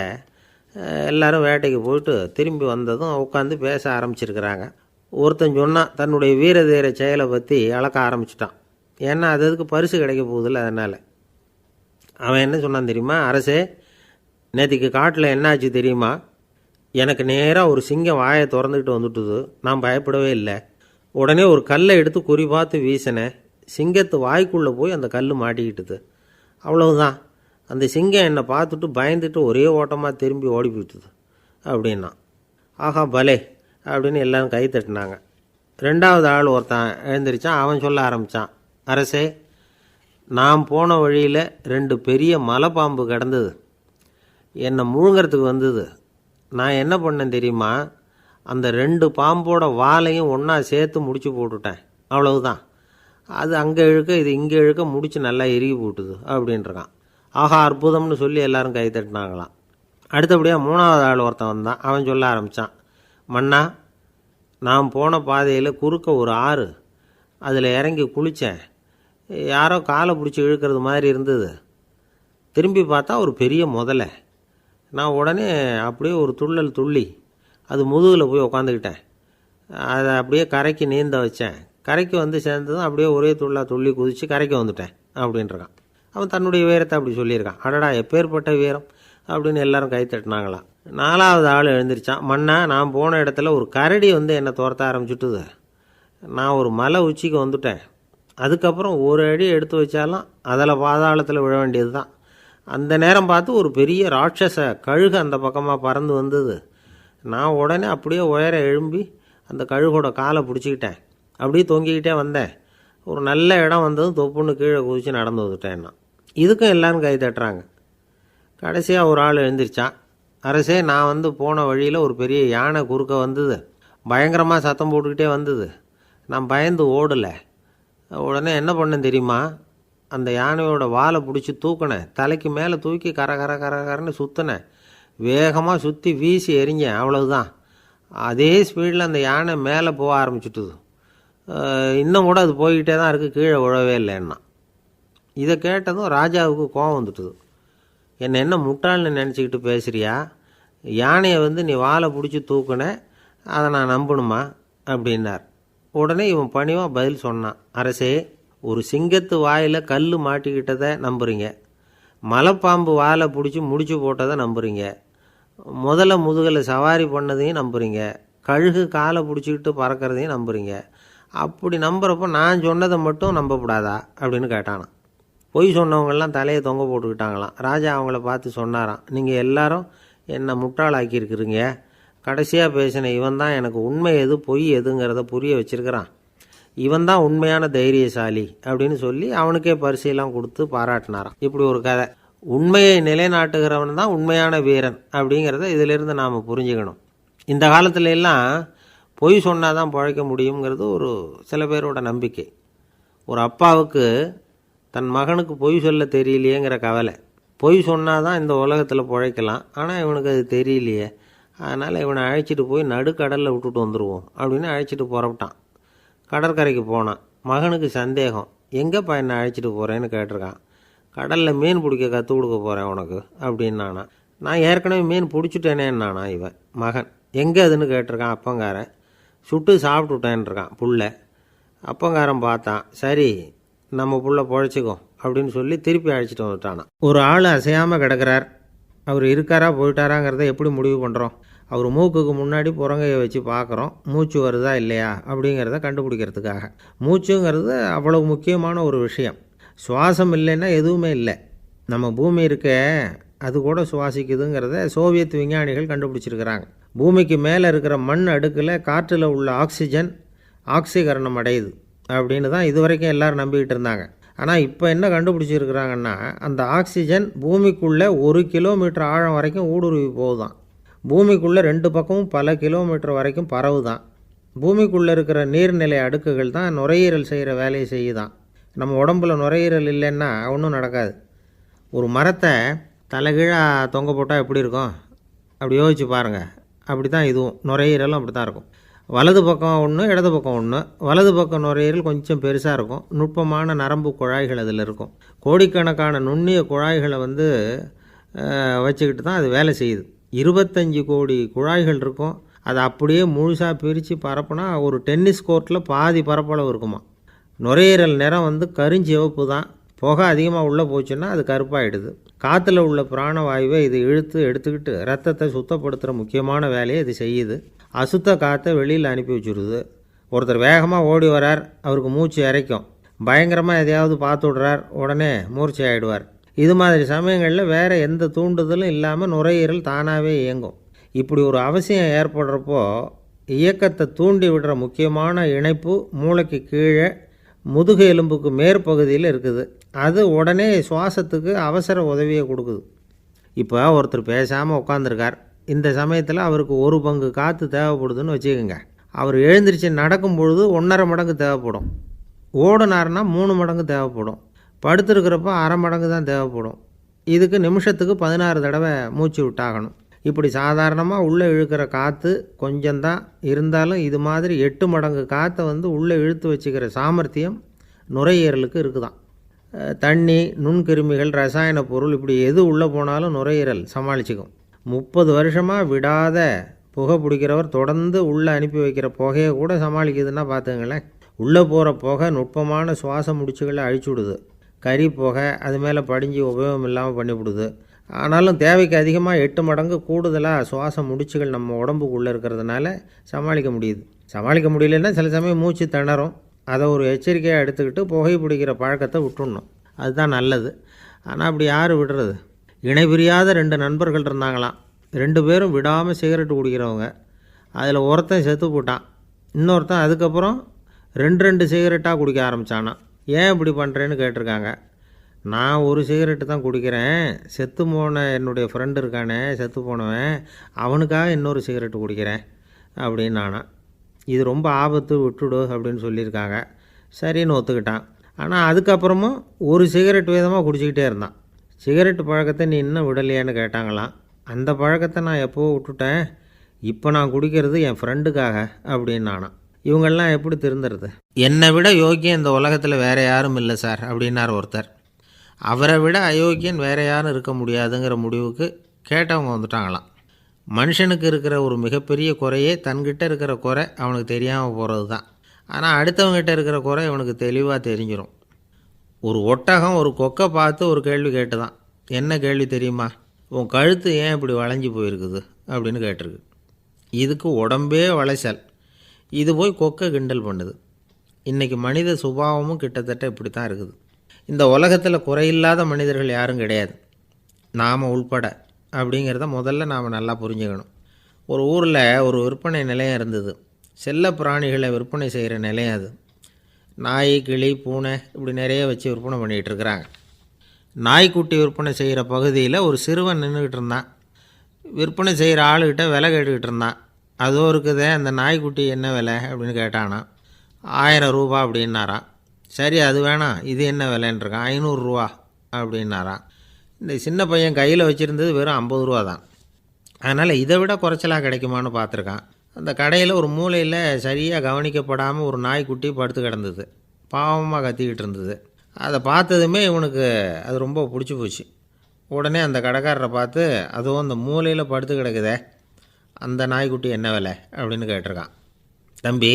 எல்லோரும் வேட்டைக்கு போயிட்டு திரும்பி வந்ததும் உட்காந்து பேச ஆரம்பிச்சிருக்கிறாங்க. ஒருத்தன் சொன்னான், தன்னுடைய வீர தீர செயலை பற்றி அளக்க ஆரம்பிச்சிட்டான். ஏன்னா அதுக்கு பரிசு கிடைக்க போகுதில்ல, அதனால். அவன் என்ன சொன்னான் தெரியுமா? அரசே, நேற்றுக்கு காட்டில் என்னாச்சு தெரியுமா? எனக்கு நேராக ஒரு சிங்கம் வாயை திறந்துக்கிட்டு வந்துட்டுது. நான் பயப்படவே இல்லை. உடனே ஒரு கல்லை எடுத்து குறி பார்த்து வீசினேன். சிங்கத்து வாய்க்குள்ளே போய் அந்த கல் மாட்டிக்கிட்டுது. அவ்வளவுதான். அந்த சிங்கம் என்னை பார்த்துட்டு பயந்துட்டு ஒரே ஓட்டமாக திரும்பி ஓடி போயிட்டுது அப்படின்னா. ஆஹா பலே அப்படின்னு எல்லோரும் கை தட்டினாங்க. 2வது ஆள் ஒருத்தன் எழுந்திரிச்சான். அவன் சொல்ல ஆரம்பித்தான், அரசே, நான் போன வழியில் 2 பெரிய மலைப்பாம்பு கிடந்தது. என்னை முழுங்கிறதுக்கு வந்தது. நான் என்ன பண்ணேன் தெரியுமா? அந்த 2 பாம்போட வாலையும் ஒன்றா சேர்த்து முடிச்சு போட்டுட்டேன். அவ்வளவுதான். அது அங்கே இழுக்க இது இங்கே இழுக்க முடிச்சு நல்லா இறுகி போட்டுது அப்படின்றான். ஆஹா அற்புதம்னு சொல்லி எல்லாரும் கை தட்டினாங்களாம். அடுத்தபடியாக 3வது ஆள் ஒருத்தன் வந்தான். அவன் சொல்ல ஆரம்பித்தான், மன்னா, நான் போன பாதையில் குறுக்க ஒரு ஆறு, அதில் இறங்கி குளித்தேன். யாரோ காலை பிடிச்சி இழுக்கிறது மாதிரி இருந்தது. திரும்பி பார்த்தா ஒரு பெரிய முதலை. நான் உடனே அப்படியே ஒரு துள்ளல் துள்ளி அது முதுகில் போய் உக்காந்துக்கிட்டேன். அதை அப்படியே கரைக்கு நீந்த வச்சேன். கரைக்கு சேர்ந்ததும் அப்படியே ஒரே துள்ளி குதித்து கரைக்கு வந்துட்டேன் அப்படின்றான். அவன் தன்னுடைய வீரத்தை அப்படி சொல்லியிருக்கான். அடடா எப்பேற்பட்ட வீரம் அப்படின்னு எல்லாரும் கை தட்டினாங்களாம். 4வது ஆள் எழுந்திரிச்சான். மன்னா, நான் போன இடத்துல ஒரு கரடி என்னை துரத்த ஆரம்பிச்சுட்டுது. நான் ஒரு மலை உச்சிக்கு வந்துட்டேன். அதுக்கப்புறம் ஒரு அடி எடுத்து வச்சாலும் அதில் பாதாளத்தில் விழ வேண்டியது தான். அந்த நேரம் பார்த்து ஒரு பெரிய ராட்சச கழுகு அந்த பக்கமாக பறந்து வந்தது. நான் உடனே அப்படியே உயர எழும்பி அந்த கழுகோட காலை பிடிச்சிக்கிட்டேன். அப்படியே தொங்கிக்கிட்டே வந்தேன். ஒரு நல்ல இடம் வந்ததும் தொப்புன்னு கீழே குதித்து நடந்து வந்துட்டேன்னா. இதுக்கும் எல்லோரும் கை தட்டுறாங்க. கடைசியாக ஒரு ஆள் எழுந்திரிச்சான். அரசே, நான் போன வழியில் ஒரு பெரிய யானை குறுக்க வந்தது, பயங்கரமாக சத்தம் போட்டுக்கிட்டே வந்தது. நான் பயந்து ஓடலை. உடனே என்ன பண்ணேன் தெரியுமா? அந்த யானையோட வாலை பிடிச்சி தூக்கினேன், தலைக்கு மேலே தூக்கி கரன்னு சுற்றினேன், வேகமாக சுற்றி வீசி எறிஞ்சேன், அவ்வளவுதான். அதே ஸ்பீடில் அந்த யானை மேலே போக ஆரம்பிச்சுட்டுது. இன்னும் கூட அது போய்கிட்டே தான் இருக்குது, கீழே விழவே இல்லைன்னா. இதை கேட்டதும் ராஜாவுக்கு கோபம் வந்துட்டுது. என்னை என்ன முட்டாள்னு நினச்சிக்கிட்டு பேசுகிறியா? யானையை நீ வாலை பிடிச்சி தூக்குன, அதை நான் நம்பணுமா அப்படின்னார். உடனே இவன் பணிவாக பதில் சொன்னான். அரசே, ஒரு சிங்கத்து வாயில் கல் மாட்டிக்கிட்டதை நம்புறீங்க, மலைப்பாம்பு வாலை பிடிச்சி முடிச்சு போட்டதை நம்புறீங்க, முதல்ல முதுகில் சவாரி பண்ணதையும் நம்புறீங்க, கழுகு காலை பிடிச்சிக்கிட்டு பறக்கிறதையும் நம்புறீங்க. அப்படி நம்புறப்போ நான் சொன்னதை மட்டும் நம்பக்கூடாதா அப்படின்னு கேட்டானான். பொய் சொன்னவங்கெல்லாம் தலையை தொங்க போட்டுக்கிட்டாங்களாம். ராஜா அவங்கள பார்த்து சொன்னாராம், நீங்கள் எல்லாரும் என்னை முட்டாளாக்கியிருக்கிறீங்க. கடைசியாக பேசின இவன் தான் எனக்கு உண்மை எது பொய் எதுங்கிறத புரிய வச்சிருக்கிறான். இவன் தான் உண்மையான தைரியசாலி அப்படின்னு சொல்லி அவனுக்கே பரிசையெல்லாம் கொடுத்து பாராட்டினாராம். இப்படி ஒரு கதை. உண்மையை நிலைநாட்டுகிறவன் தான் உண்மையான வீரன் அப்படிங்கிறத இதிலிருந்து நாம் புரிஞ்சுக்கணும். இந்த காலத்துல எல்லாம் பொய் சொன்னால் தான் பிழைக்க முடியுங்கிறது ஒரு சில பேரோட நம்பிக்கை. ஒரு அப்பாவுக்கு தன் மகனுக்கு பொய் சொல்ல தெரியலையேங்கிற கவலை. பொய் சொன்னால் தான் இந்த உலகத்தில் பிழைக்கலாம், ஆனால் இவனுக்கு அது தெரியலையே, அதனால் இவனை அழைச்சிட்டு போய் நடுக்கடலில் விட்டுட்டு வந்துடுவோம் அப்படின்னு அழைச்சிட்டு புறப்பட்டான். கடற்கரைக்கு போனான். மகனுக்கு சந்தேகம், எங்கேப்பா என்னை அழைச்சிட்டு போகிறேன்னு கேட்டிருக்கான். கடலில் மீன் பிடிக்க கற்றுக் கொடுக்க போகிறேன் உனக்கு அப்படின்னானா. நான் ஏற்கனவே மீன் பிடிச்சிட்டேனேன்னானா இவன் மகன். எங்கே அதுன்னு கேட்டிருக்கான் அப்பங்காரன். சுட்டு சாப்பிட்டுட்டேன்ருக்கான் புள்ள. அப்பங்காரன் பார்த்தான், சரி நம்ம புள்ள பொழைச்சிக்கோ அப்படின்னு சொல்லி திருப்பி அழைச்சிட்டு வந்துட்டானா. ஒரு ஆள் அசையாமல் கிடக்கிறார். அவர் இருக்காரா போயிட்டாராங்கிறத எப்படி முடிவு பண்ணுறோம்? அவர் மூக்குக்கு முன்னாடி புறங்கையை வச்சு பார்க்குறோம், மூச்சு வருதா இல்லையா அப்படிங்கிறத கண்டுபிடிக்கிறதுக்காக. மூச்சுங்கிறது அவ்வளவு முக்கியமான ஒரு விஷயம். சுவாசம் இல்லைன்னா எதுவுமே இல்லை. நம்ம பூமி இருக்க அது கூட சுவாசிக்குதுங்கிறத சோவியத் விஞ்ஞானிகள் கண்டுபிடிச்சிருக்கிறாங்க. பூமிக்கு மேலே இருக்கிற மண் அடுக்கில் காற்றில் உள்ள ஆக்சிஜன் ஆக்சிகரணம் அடையுது அப்படின்னு தான் இதுவரைக்கும் எல்லோரும் நம்பிக்கிட்டு இருந்தாங்க. ஆனால் இப்போ என்ன கண்டுபிடிச்சிருக்கிறாங்கன்னா, அந்த ஆக்சிஜன் பூமிக்குள்ளே 1 கிலோமீட்டர் ஆழம் வரைக்கும் ஊடுருவி போகுதான். பூமிக்குள்ளே 2 பக்கமும் பல கிலோமீட்டர் வரைக்கும் பரவுதான். பூமிக்குள்ளே இருக்கிற நீர்நிலை அடுக்குகள் தான் நுரையீரல் செய்கிற வேலையை செய்யுதான். நம்ம உடம்புல நுரையீரல் இல்லைன்னா ஒன்றும் நடக்காது. ஒரு மரத்தை தலைகீழாக தொங்க போட்டால் எப்படி இருக்கும்? அப்படி யோசிச்சு பாருங்கள். அப்படி தான் இதுவும், நுரையீரலும் அப்படி தான் இருக்கும். வலது பக்கம் ஒன்று, இடது பக்கம் ஒன்று. வலது பக்கம் நுரையீரல் கொஞ்சம் பெருசாக இருக்கும், நுட்பமான நரம்பு குழாய்கள் அதில் இருக்கும். கோடிக்கணக்கான நுண்ணிய குழாய்களை வச்சுக்கிட்டு தான் அது வேலை செய்யுது. 25 கோடி குழாய்கள் இருக்கும். அதை அப்படியே முழுசாக பிரித்து பரப்புனா ஒரு டென்னிஸ் கோர்ட்டில் பாதி பரப்பளவு இருக்குமா. நுரையீரல் நிறம் கருஞ்சிவப்பு தான். புகை அதிகமாக உள்ளே போச்சுன்னா அது கருப்பாயிடுது. காற்றுல உள்ள பிராணவாயுவை இது இழுத்து எடுத்துக்கிட்டு ரத்தத்தை சுத்தப்படுத்துகிற முக்கியமான வேலையை இது செய்யுது. அசுத்த காற்றை வெளியில் அனுப்பி வச்சுருது. ஒருத்தர் வேகமாக ஓடி வரார், அவருக்கு மூச்சு இறைக்கும். பயங்கரமாக எதையாவது பார்த்து விடுறார், உடனே மூர்ச்சை ஆகிடுவார். இது மாதிரி சமயங்களில் வேறு எந்த தூண்டுதலும் இல்லாமல் நுரையீரல் தானாகவே இயங்கும். இப்படி ஒரு அவசியம் ஏற்படுறப்போ இயக்கத்தை தூண்டி விடுற முக்கியமான இணைப்பு மூளைக்கு கீழே முதுகு எலும்புக்கு மேற்பகுதியில் இருக்குது. அது உடனே சுவாசத்துக்கு அவசர உதவியை கொடுக்குது. இப்போ ஒருத்தர் பேசாமல் உட்காந்துருக்கார். இந்த சமயத்தில் அவருக்கு 1 பங்கு காற்று தேவைப்படுதுன்னு வச்சுக்கோங்க. அவர் எழுந்திரிச்சு நடக்கும் பொழுது 1.5 மடங்கு தேவைப்படும். ஓடினார்னா 3 மடங்கு தேவைப்படும். படுத்துருக்கிறப்ப 1/2 மடங்கு தான் தேவைப்படும். இதுக்கு நிமிஷத்துக்கு 16 தடவை மூச்சு விட்டாகணும். இப்படி சாதாரணமாக உள்ளே இழுக்கிற காற்று கொஞ்சம்தான் இருந்தாலும் இது மாதிரி 8 மடங்கு காற்றை உள்ளே இழுத்து வச்சுக்கிற சாமர்த்தியம் நுரையீரலுக்கு இருக்குதான். தண்ணி, நுண்கிருமிகள், ரசாயன பொருள் இப்படி எது உள்ளே போனாலும் நுரையீரல் சமாளிச்சுக்கும். 30 வருஷமாக விடாத புகை பிடிக்கிறவர் தொடர்ந்து உள்ளே அனுப்பி வைக்கிற புகையை கூட சமாளிக்குதுன்னா பார்த்துங்களேன். உள்ளே போகிற புகை நுட்பமான சுவாச முடிச்சுகளை அழிச்சு விடுது. கறி புகை அது மேலே படிஞ்சு உபயோகம் இல்லாமல் பண்ணிவிடுது. ஆனாலும் தேவைக்கு அதிகமாக 8 மடங்கு கூடுதலாக சுவாச முடிச்சுகள் நம்ம உடம்புக்குள்ளே இருக்கிறதுனால சமாளிக்க முடியுது. சமாளிக்க முடியலன்னா சில சமயம் மூச்சு திணறும். அதை ஒரு எச்சரிக்கையாக எடுத்துக்கிட்டு புகை பிடிக்கிற பழக்கத்தை விட்டுடணும். அதுதான் நல்லது. ஆனால் அப்படி யார் விடுறது? இணை பிரியாத 2 நண்பர்கள் இருந்தாங்களாம். 2 பேரும் விடாமல் சிகரெட்டு குடிக்கிறவங்க. அதில் ஒருத்தன் செத்து போட்டான். இன்னொருத்தன் அதுக்கப்புறம் ரெண்டு சிகரெட்டாக குடிக்க ஆரம்பித்தானா. ஏன் இப்படி பண்ணுறேன்னு கேட்டிருக்காங்க. நான் ஒரு சிகரெட்டு தான் குடிக்கிறேன், செத்து போன என்னுடைய ஃப்ரெண்டு இருக்கானே செத்து போனவன், அவனுக்காக இன்னொரு சிகரெட்டு குடிக்கிறேன் அப்படின்னு நானா. இது ரொம்ப ஆபத்து, விட்டுடு அப்படின்னு சொல்லியிருக்காங்க. சரின்னு ஒத்துக்கிட்டான். ஆனால் அதுக்கப்புறமும் ஒரு சிகரெட் வீதமாக குடிச்சிக்கிட்டே இருந்தான். சிகரெட்டு பழக்கத்தை நீ இன்னும் விடலையான்னு கேட்டாங்களாம். அந்த பழக்கத்தை நான் எப்போவோ விட்டுட்டேன், இப்போ நான் குடிக்கிறது என் ஃப்ரெண்டுக்காக அப்படின்னு நானாம். இவங்கெல்லாம் எப்படி திருந்துறது? என்னை விட யோக்கியம் இந்த உலகத்தில் வேறு யாரும் இல்லை சார் அப்படின்னார் ஒருத்தர். அவரை விட அயோக்கியன் வேறு யாரும் இருக்க முடியாதுங்கிற முடிவுக்கு கேட்டவங்க வந்துட்டாங்களாம். மனுஷனுக்கு இருக்கிற ஒரு மிகப்பெரிய குறையே தன்கிட்ட இருக்கிற குறை அவனுக்கு தெரியாமல் போகிறது தான். ஆனால் அடுத்தவங்ககிட்ட இருக்கிற குறை இவனுக்கு தெளிவாக தெரிஞ்சிடும். ஒரு ஒட்டகம் ஒரு கொக்கை பார்த்து ஒரு கேள்வி கேட்டு தான். என்ன கேள்வி தெரியுமா? உன் கழுத்து ஏன் இப்படி வளைஞ்சி போயிருக்குது அப்படின்னு கேட்டிருக்கு. இதுக்கு உடம்பே வளைச்சல். இது போய் கொக்கை கிண்டல் பண்ணுது. இன்றைக்கி மனித சுபாவமும் கிட்டத்தட்ட இப்படி தான் இருக்குது. இந்த உலகத்தில் குறையில்லாத மனிதர்கள் யாரும் கிடையாது, நாம் உள்பட அப்படிங்கிறத முதல்ல நாம் நல்லா புரிஞ்சுக்கணும். ஒரு ஊரில் ஒரு விற்பனை நிலையம் இருந்தது. செல்ல பிராணிகளை விற்பனை செய்கிற நிலையம் அது. நாய், கிளி, பூனை இப்படி நிறைய வச்சு விற்பனை பண்ணிகிட்ருக்குறாங்க. நாய்க்குட்டி விற்பனை செய்கிற பகுதியில் ஒரு சிறுவன் நின்றுக்கிட்டு இருந்தான். விற்பனை செய்கிற ஆளுக்கிட்ட விலை கேட்டுக்கிட்டு இருந்தான். அதோ இருக்குதே அந்த நாய்க்குட்டி என்ன விலை அப்படின்னு கேட்டானா. 1000 ரூபா அப்படின்னாரான். சரி அது வேணாம், இது என்ன விலைன்றிருக்கான். 500 ரூபா அப்படின்னாரான். இந்த சின்ன பையன் கையில் வச்சுருந்தது வெறும் 50 ரூபா தான். அதனால் இதை விட குறைச்சலாக கிடைக்குமான்னு பார்த்துருக்கான். அந்த கடையில் ஒரு மூலையில் சரியாக கவனிக்கப்படாமல் ஒரு நாய்க்குட்டி படுத்து கிடந்தது. பாவமாக கத்திக்கிட்டு இருந்தது. அதை பார்த்ததுமே இவனுக்கு அது ரொம்ப பிடிச்சி போச்சு. உடனே அந்த கடைக்காரரை பார்த்து, அதுவும் அந்த மூலையில் படுத்து கிடக்குதே அந்த நாய்க்குட்டி என்ன விலை அப்படின்னு கேட்டிருக்கான். தம்பி,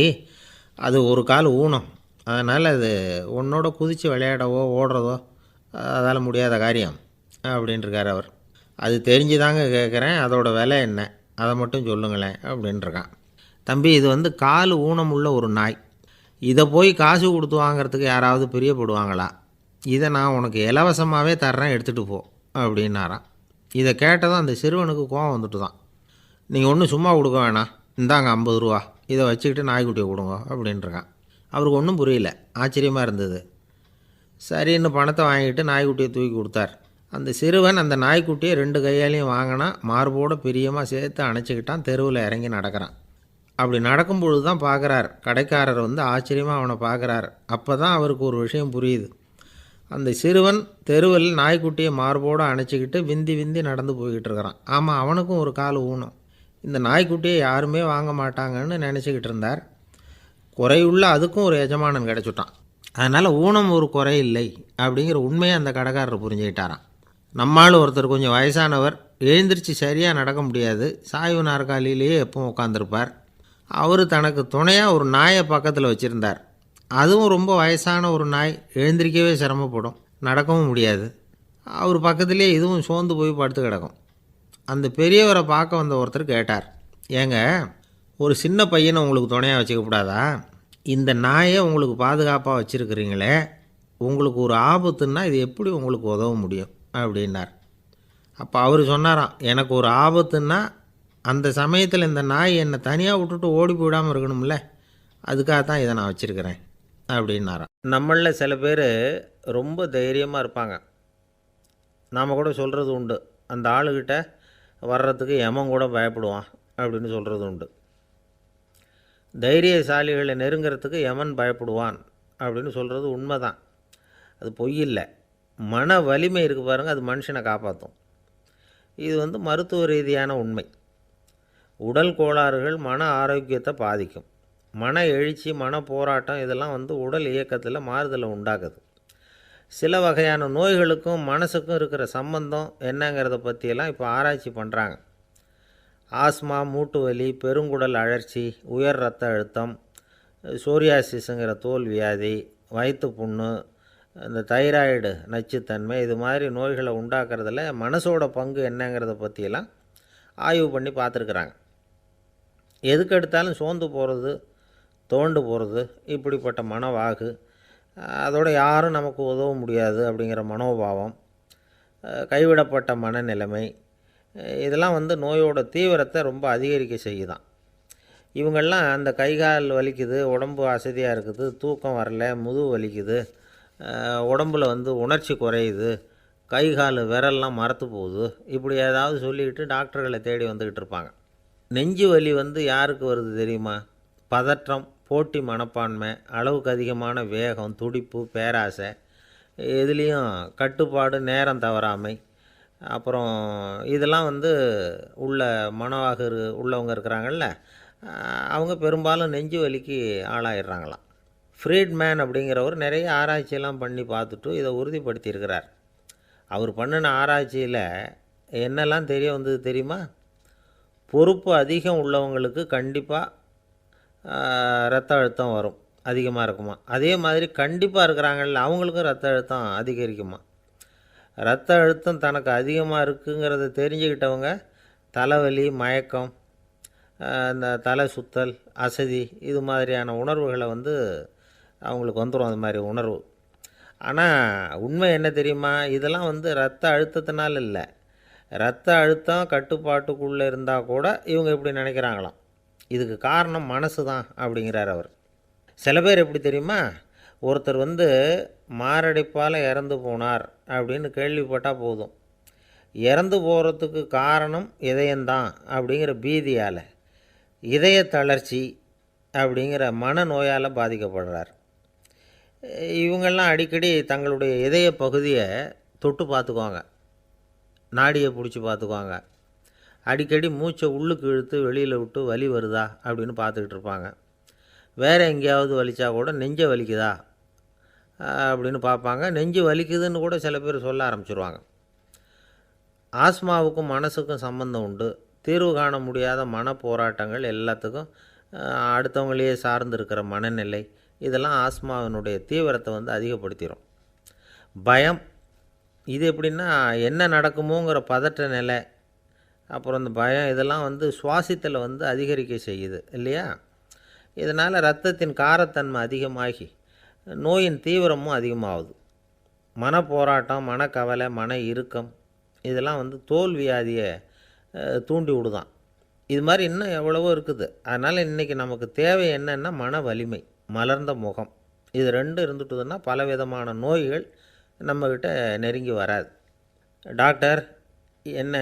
அது ஒரு கால் ஊனம், அதனால் அது உன்னோட குதித்து விளையாடவோ ஓடுறதோ அதால் முடியாத காரியம் அப்படின்ட்டுருக்கார் அவர். அது தெரிஞ்சு தாங்க கேட்குறேன், அதோட விலை என்ன அதை மட்டும் சொல்லுங்களேன் அப்படின்ட்டுருக்கான். தம்பி, இது கால் ஊனம் உள்ள ஒரு நாய். இதை போய் காசு கொடுத்து வாங்கிறதுக்கு யாராவது பிரியப்படுவாங்களா? இதை நான் உனக்கு இலவசமாகவே தர்றேன், எடுத்துகிட்டு போ அப்படின்னாரான். இதை கேட்டதும் அந்த சிறுவனுக்கு கோவம் வந்துட்டு தான். நீங்கள் ஒன்றும் சும்மா கொடுக்க வேணாம், இந்தாங்க 50 ரூபா, இதை வச்சுக்கிட்டு நாய்க்குட்டியை கொடுங்க அப்படின்ட்டுருக்கான். அவருக்கு ஒன்றும் புரியல, ஆச்சரியமாக இருந்தது. சரின்னு பணத்தை வாங்கிட்டு நாய்க்குட்டியை தூக்கி கொடுத்தார். அந்த சிறுவன் அந்த நாய்க்குட்டியை 2 கையாலையும் வாங்கினா, மார்போடு பிரியமாக சேர்த்து அணைச்சிக்கிட்டான். தெருவில் இறங்கி நடக்கிறான். அப்படி நடக்கும்பொழுது தான் பார்க்குறார், கடைக்காரர் ஆச்சரியமாக அவனை பார்க்குறார். அப்போ தான் அவருக்கு ஒரு விஷயம் புரியுது. அந்த சிறுவன் தெருவில் நாய்க்குட்டியை மார்போடு அணைச்சிக்கிட்டு விந்தி விந்தி நடந்து போய்கிட்டு இருக்கிறான். ஆமாம், அவனுக்கும் ஒரு கால் ஊனம். இந்த நாய்க்குட்டியை யாருமே வாங்க மாட்டாங்கன்னு நினச்சிக்கிட்டு இருந்தார். குறையுள்ள அதுக்கும் ஒரு எஜமானன் கிடச்சிட்டான். அதனால் ஊனம் ஒரு குறை இல்லை அப்படிங்கிற உண்மையை அந்த கடைக்காரர் புரிஞ்சுக்கிட்டாரான். நம்மால் ஒருத்தர் கொஞ்சம் வயசானவர், எழுந்திரிச்சு சரியாக நடக்க முடியாது, சாய்வு நாற்காலியிலேயே எப்பவும் உட்காந்துருப்பார். அவர் தனக்கு துணையாக ஒரு நாயை பக்கத்தில் வச்சுருந்தார். அதுவும் ரொம்ப வயசான ஒரு நாய், எழுந்திரிக்கவே சிரமப்படும், நடக்கவும் முடியாது. அவர் பக்கத்துலேயே இதுவும் சோர்ந்து போய் படுத்து கிடக்கும். அந்த பெரியவரை பார்க்க வந்த ஒருத்தர் கேட்டார், ஏங்க, ஒரு சின்ன பையனை உங்களுக்கு துணையாக வச்சுக்கப்படாதா? இந்த நாயை உங்களுக்கு பாதுகாப்பாக வச்சுருக்கிறீங்களே, உங்களுக்கு ஒரு ஆபத்துன்னா இது எப்படி உங்களுக்கு உதவ முடியும் அப்படின்னார். அப்போ அவர் சொன்னாராம், எனக்கு ஒரு ஆபத்துன்னா அந்த சமயத்தில் இந்த நாய் என்னை தனியாக விட்டுட்டு ஓடி போயிடாமல் இருக்கணும்ல, அதுக்காக தான் இதை நான் வச்சுருக்கிறேன் அப்படின்னாராம். நம்மளில் சில பேர் ரொம்ப தைரியமாக இருப்பாங்க. நாம் கூட சொல்கிறது உண்டு, அந்த ஆளுகிட்ட வர்றதுக்கு எமன் கூட பயப்படுவான் அப்படின்னு சொல்கிறது உண்டு. தைரியசாலிகளை நெருங்கிறதுக்கு எமன் பயப்படுவான் அப்படின்னு சொல்கிறது உண்மை தான், அது பொய் இல்லை. மன வலிமை இருக்குது பாருங்கள், அது மனுஷனை காப்பாற்றும். இது மருத்துவ ரீதியான உண்மை. உடல் கோளாறுகள் மன ஆரோக்கியத்தை பாதிக்கும். மன எழுச்சி, மன போராட்டம் இதெல்லாம் உடல் இயக்கத்தில் மாறுதலை உண்டாக்குது. சில வகையான நோய்களுக்கும் மனசுக்கும் இருக்கிற சம்பந்தம் என்னங்கிறத பற்றியெல்லாம் இப்போ ஆராய்ச்சி பண்ணுறாங்க. ஆஸ்மா, மூட்டு வலி, பெருங்குடல் அழற்சி, உயர் இரத்த அழுத்தம், சோரியாசிஸுங்கிற தோல் வியாதி, வயிற்று புண்ணு, இந்த தைராய்டு நச்சுத்தன்மை, இது மாதிரி நோய்களை உண்டாக்குறதில் மனசோட பங்கு என்னங்கிறத பற்றியெல்லாம் ஆய்வு பண்ணி பார்த்துருக்குறாங்க. எதுக்கு எடுத்தாலும் சோர்ந்து போகிறது, தோண்டு போகிறது, இப்படிப்பட்ட மனவாகு, அதோட யாரும் நமக்கு உதவ முடியாது அப்படிங்கிற மனோபாவம், கைவிடப்பட்ட மனநிலைமை, இதெல்லாம் நோயோட தீவிரத்தை ரொம்ப அதிகரிக்க செய்யுதான். இவங்கெல்லாம் அந்த கை கால் வலிக்குது, உடம்பு அசதியாக இருக்குது, தூக்கம் வரல, முதுகு வலிக்குது, உடம்புல வந்து உணர்ச்சி குறையுது, கை கால் விரல்லாம் மரத்து போகுது, இப்படி ஏதாவது சொல்லிக்கிட்டு டாக்டர்களை தேடி வந்துக்கிட்டு இருப்பாங்க. நெஞ்சு வலி வந்து யாருக்கு வருது தெரியுமா? பதற்றம், போட்டி மனப்பான்மை, அளவுக்கு அதிகமான வேகம், துடிப்பு, பேராசை, எதுலேயும் கட்டுப்பாடு, நேரம் தவறாமை, அப்புறம் இதெல்லாம் வந்து உள்ள மனவாக உள்ளவங்க இருக்கிறாங்கல்ல, அவங்க பெரும்பாலும் நெஞ்சு வலிக்கு ஆளாயிடுறாங்களாம். ஃப்ரீட்மேன் அப்படிங்கிறவர் நிறைய ஆராய்ச்சியெல்லாம் பண்ணி பார்த்துட்டு இதை உறுதிப்படுத்தியிருக்கிறார். அவர் பண்ணின ஆராய்ச்சியில் என்னெல்லாம் தெரிய வந்தது தெரியுமா? பொறுப்பு அதிகம் உள்ளவங்களுக்கு கண்டிப்பாக ரத்த அழுத்தம் வரும், அதிகமாக இருக்குமா. அதே மாதிரி கண்டிப்பாக இருக்கிறாங்கல்ல, அவங்களுக்கும் ரத்த அழுத்தம் அதிகரிக்குமா. ரத்த அழுத்தம் தனக்கு அதிகமாக இருக்குங்கிறத தெரிஞ்சுக்கிட்டவங்க தலைவலி, மயக்கம், இந்த தலை சுத்தல், அசதி, இது மாதிரியான உணர்வுகளை வந்து அவங்களுக்கு வந்துடும், அது மாதிரி உணர்வு. ஆனால் உண்மை என்ன தெரியுமா? இதெல்லாம் வந்து ரத்த அழுத்தத்தினால இல்லை, ரத்த அழுத்தம் கட்டுப்பாட்டுக்குள்ளே இருந்தால் கூட இவங்க இப்படி நினைக்கிறாங்களாம். இதுக்கு காரணம் மனசு தான் அப்படிங்கிறார் அவர். சில பேர் எப்படி தெரியுமா? ஒருத்தர் வந்து மாரடைப்பால் இறந்து போனார் அப்படின்னு கேள்விப்பட்டால் போதும், இறந்து போகிறதுக்கு காரணம் இதயம்தான் அப்படிங்கிற பீதியால், இதய தளர்ச்சி அப்படிங்கிற மனநோயால் பாதிக்கப்படுறார். இவங்கெல்லாம் அடிக்கடி தங்களுடைய இதய பகுதியை தொட்டு பார்த்துக்குவாங்க, நாடியை பிடிச்சி பார்த்துக்குவாங்க, அடிக்கடி மூச்சை உள்ளுக்கு இழுத்து வெளியில் விட்டு வலி வருதா அப்படின்னு பார்த்துக்கிட்டு இருப்பாங்க. வேறு எங்கேயாவது வலிச்சா கூட நெஞ்சை வலிக்குதா அப்படின்னு பார்ப்பாங்க. நெஞ்சு வலிக்குதுன்னு கூட சில பேர் சொல்ல ஆரம்பிச்சிருவாங்க. ஆஸ்மாவுக்கும் மனசுக்கும் சம்பந்தம் உண்டு. தீர்வு காண முடியாத மன போராட்டங்கள் எல்லாத்துக்கும் அடுத்தவங்களையே சார்ந்து இருக்கிற மனநிலை, இதெல்லாம் ஆஸ்மாவினுடைய தீவிரத்தை வந்து அதிகப்படுத்திடும். பயம், இது எப்படின்னா என்ன நடக்குமோங்கிற பதற்ற நிலை, அப்புறம் இந்த பயம், இதெல்லாம் வந்து சுவாசித்தலை வந்து அதிகரிக்க செய்யுது இல்லையா. இதனால் இரத்தத்தின் காரத்தன்மை அதிகமாகி நோயின் தீவிரமும் அதிகமாகுது. மன போராட்டம், மனக்கவலை, மன இறுக்கம், இதெல்லாம் வந்து தோல் வியாதியை தூண்டி விடுதான். இது மாதிரி இன்னும் எவ்வளவோ இருக்குது. அதனால் இன்றைக்கி நமக்கு தேவை என்னென்னா மன வலிமை, மலர்ந்த முகம், இது ரெண்டும் இருந்துட்டுதுன்னா பலவிதமான நோய்கள் நம்மக்கிட்ட நெருங்கி வராது. டாக்டர் என்ன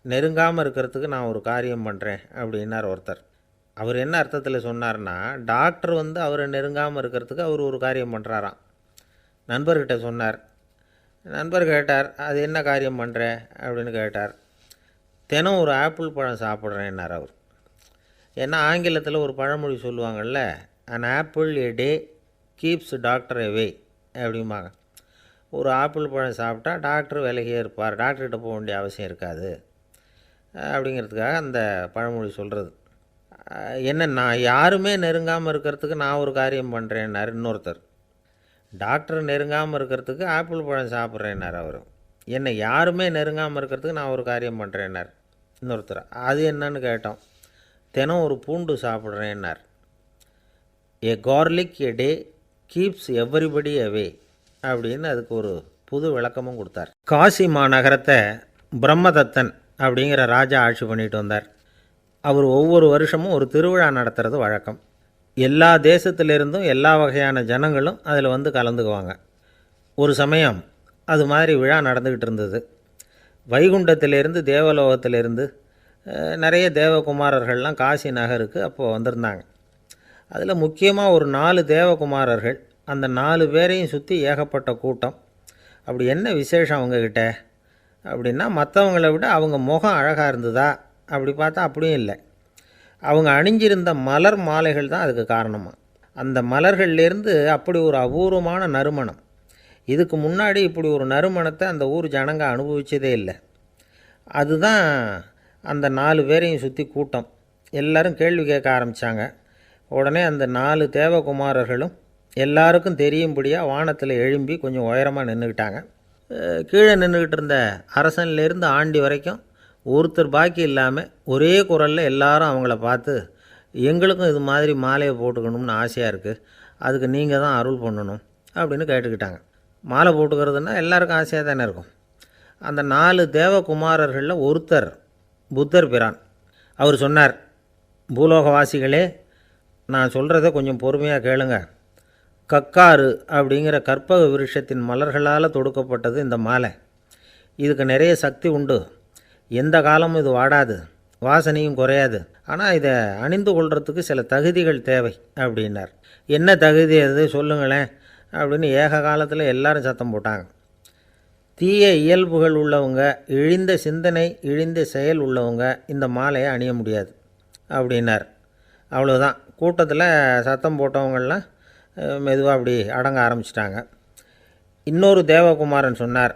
நெருங்காமல் இருக்கிறதுக்கு நான் ஒரு காரியம் பண்ணுறேன் அப்படின்னார் ஒருத்தர். அவர் என்ன அர்த்தத்தில் சொன்னார்னா, டாக்டர் வந்து அவரை நெருங்காமல் இருக்கிறதுக்கு அவர் ஒரு காரியம் பண்ணுறாராம். நண்பர்கிட்ட சொன்னார். நண்பர் கேட்டார், அது என்ன காரியம் பண்ணுற அப்படின்னு கேட்டார். தினம் ஒரு ஆப்பிள் பழம் சாப்பிட்றேன்னார் அவர். ஏன்னா ஆங்கிலத்தில் ஒரு பழமொழி சொல்லுவாங்கள்ல, an apple a day keeps doctor away அப்படிம்பாங்க. ஒரு ஆப்பிள் பழம் சாப்பிட்டா டாக்டர் விலகியே இருப்பார், டாக்டர்கிட்ட போக வேண்டிய அவசியம் இருக்காது அப்படிங்கிறதுக்காக அந்த பழமொழி சொல்கிறது. என்ன, நான் யாருமே நெருங்காமல் இருக்கிறதுக்கு நான் ஒரு காரியம் பண்ணுறேன்னார் இன்னொருத்தர். டாக்டர் நெருங்காமல் இருக்கிறதுக்கு ஆப்பிள் பழம் சாப்பிட்றேன்னார் அவர். என்னை யாருமே நெருங்காமல் இருக்கிறதுக்கு நான் ஒரு காரியம் பண்ணுறேன்னார் இன்னொருத்தர். அது என்னன்னு கேட்டோம். தினம் ஒரு பூண்டு சாப்பிட்றேன்னார். ஏ கார்லிக் எ டே கீப்ஸ் எவ்ரிபடி அவே அப்படின்னு அதுக்கு ஒரு புது விளக்கமும் கொடுத்தார். காசி மாநகரத்தை பிரம்மதத்தன் அப்படிங்கிற ராஜா ஆட்சி பண்ணிட்டு வந்தார். அவர் ஒவ்வொரு வருஷமும் ஒரு திருவிழா நடத்துறது வழக்கம். எல்லா தேசத்திலிருந்தும் எல்லா வகையான ஜனங்களும் அதில் வந்து கலந்துக்குவாங்க. ஒரு சமயம் அது மாதிரி விழா நடந்துக்கிட்டு இருந்தது. வைகுண்டத்திலேருந்து தேவலோகத்திலேருந்து நிறைய தேவகுமாரர்கள்லாம் காசி நகருக்கு அப்போது வந்திருந்தாங்க. அதில் முக்கியமாக ஒரு 4 தேவகுமாரர்கள், அந்த 4 பேரையும் சுற்றி ஏகப்பட்ட கூட்டம். அப்படி என்ன விசேஷம் அவங்கக்கிட்ட அப்படின்னா, மற்றவங்கள விட அவங்க முகம் அழகாக இருந்ததா அப்படி பார்த்தா அப்படியும் இல்லை. அவங்க அணிஞ்சிருந்த மலர் மாலைகள் தான் அதுக்கு காரணமாக. அந்த மலர்கள்லேருந்து அப்படி ஒரு அபூர்வமான நறுமணம், இதுக்கு முன்னாடி இப்படி ஒரு நறுமணத்தை அந்த ஊர் ஜனங்க அனுபவிச்சதே இல்லை. அதுதான் அந்த 4 பேரையும் சுற்றி கூட்டம். எல்லோரும் கேள்வி கேட்க ஆரம்பித்தாங்க. உடனே அந்த 4 தேவகுமாரர்களும் எல்லாருக்கும் தெரியும்படியாக வானத்தில் எழும்பி கொஞ்சம் உயரமாக நின்றுக்கிட்டாங்க. கீழே நின்றுக்கிட்டு இருந்த அரசன்லேருந்து ஆண்டி வரைக்கும் ஒருத்தர் பாக்கி இல்லாமல் ஒரே குரலில் எல்லாரும் அவங்கள பார்த்து, எங்களுக்கும் இது மாதிரி மாலையை போட்டுக்கணும்னு ஆசையாக இருக்குது, அதுக்கு நீங்கள் தான் அருள் பண்ணணும் அப்படின்னு கேட்டுக்கிட்டாங்க. மாலை போட்டுக்கிறதுனா எல்லாருக்கும் ஆசையாக தானே இருக்கும். அந்த 4 தேவகுமாரர்களில் ஒருத்தர் புத்தர் பிரான். அவர் சொன்னார், பூலோகவாசிகளே, நான் சொல்கிறத கொஞ்சம் பொறுமையாக கேளுங்க. கக்காரு அப்படிங்கிற கற்பக விருஷத்தின் மலர்களால் தொடுக்கப்பட்டது இந்த மாலை. இதுக்கு நிறைய சக்தி உண்டு. எந்த காலமும் இது வாடாது, வாசனையும் குறையாது. ஆனால் இதை அணிந்து கொள்கிறதுக்கு சில தகுதிகள் தேவை அப்படின்னார். என்ன தகுதி அது சொல்லுங்களேன் அப்படின்னு ஏக காலத்தில் எல்லாரும் சத்தம் போட்டாங்க. தீய இயல்புகள் உள்ளவங்க, இழிந்த சிந்தனை, இழிந்த செயல் உள்ளவங்க இந்த மாலையை அணிய முடியாது அப்படின்னார். அவ்வளோதான். கூட்டத்தில் சத்தம் போட்டவங்கள்லாம் மெதுவாக அப்படி அடங்க ஆரம்பிச்சிட்டாங்க. இன்னொரு தேவகுமாரன் சொன்னார்,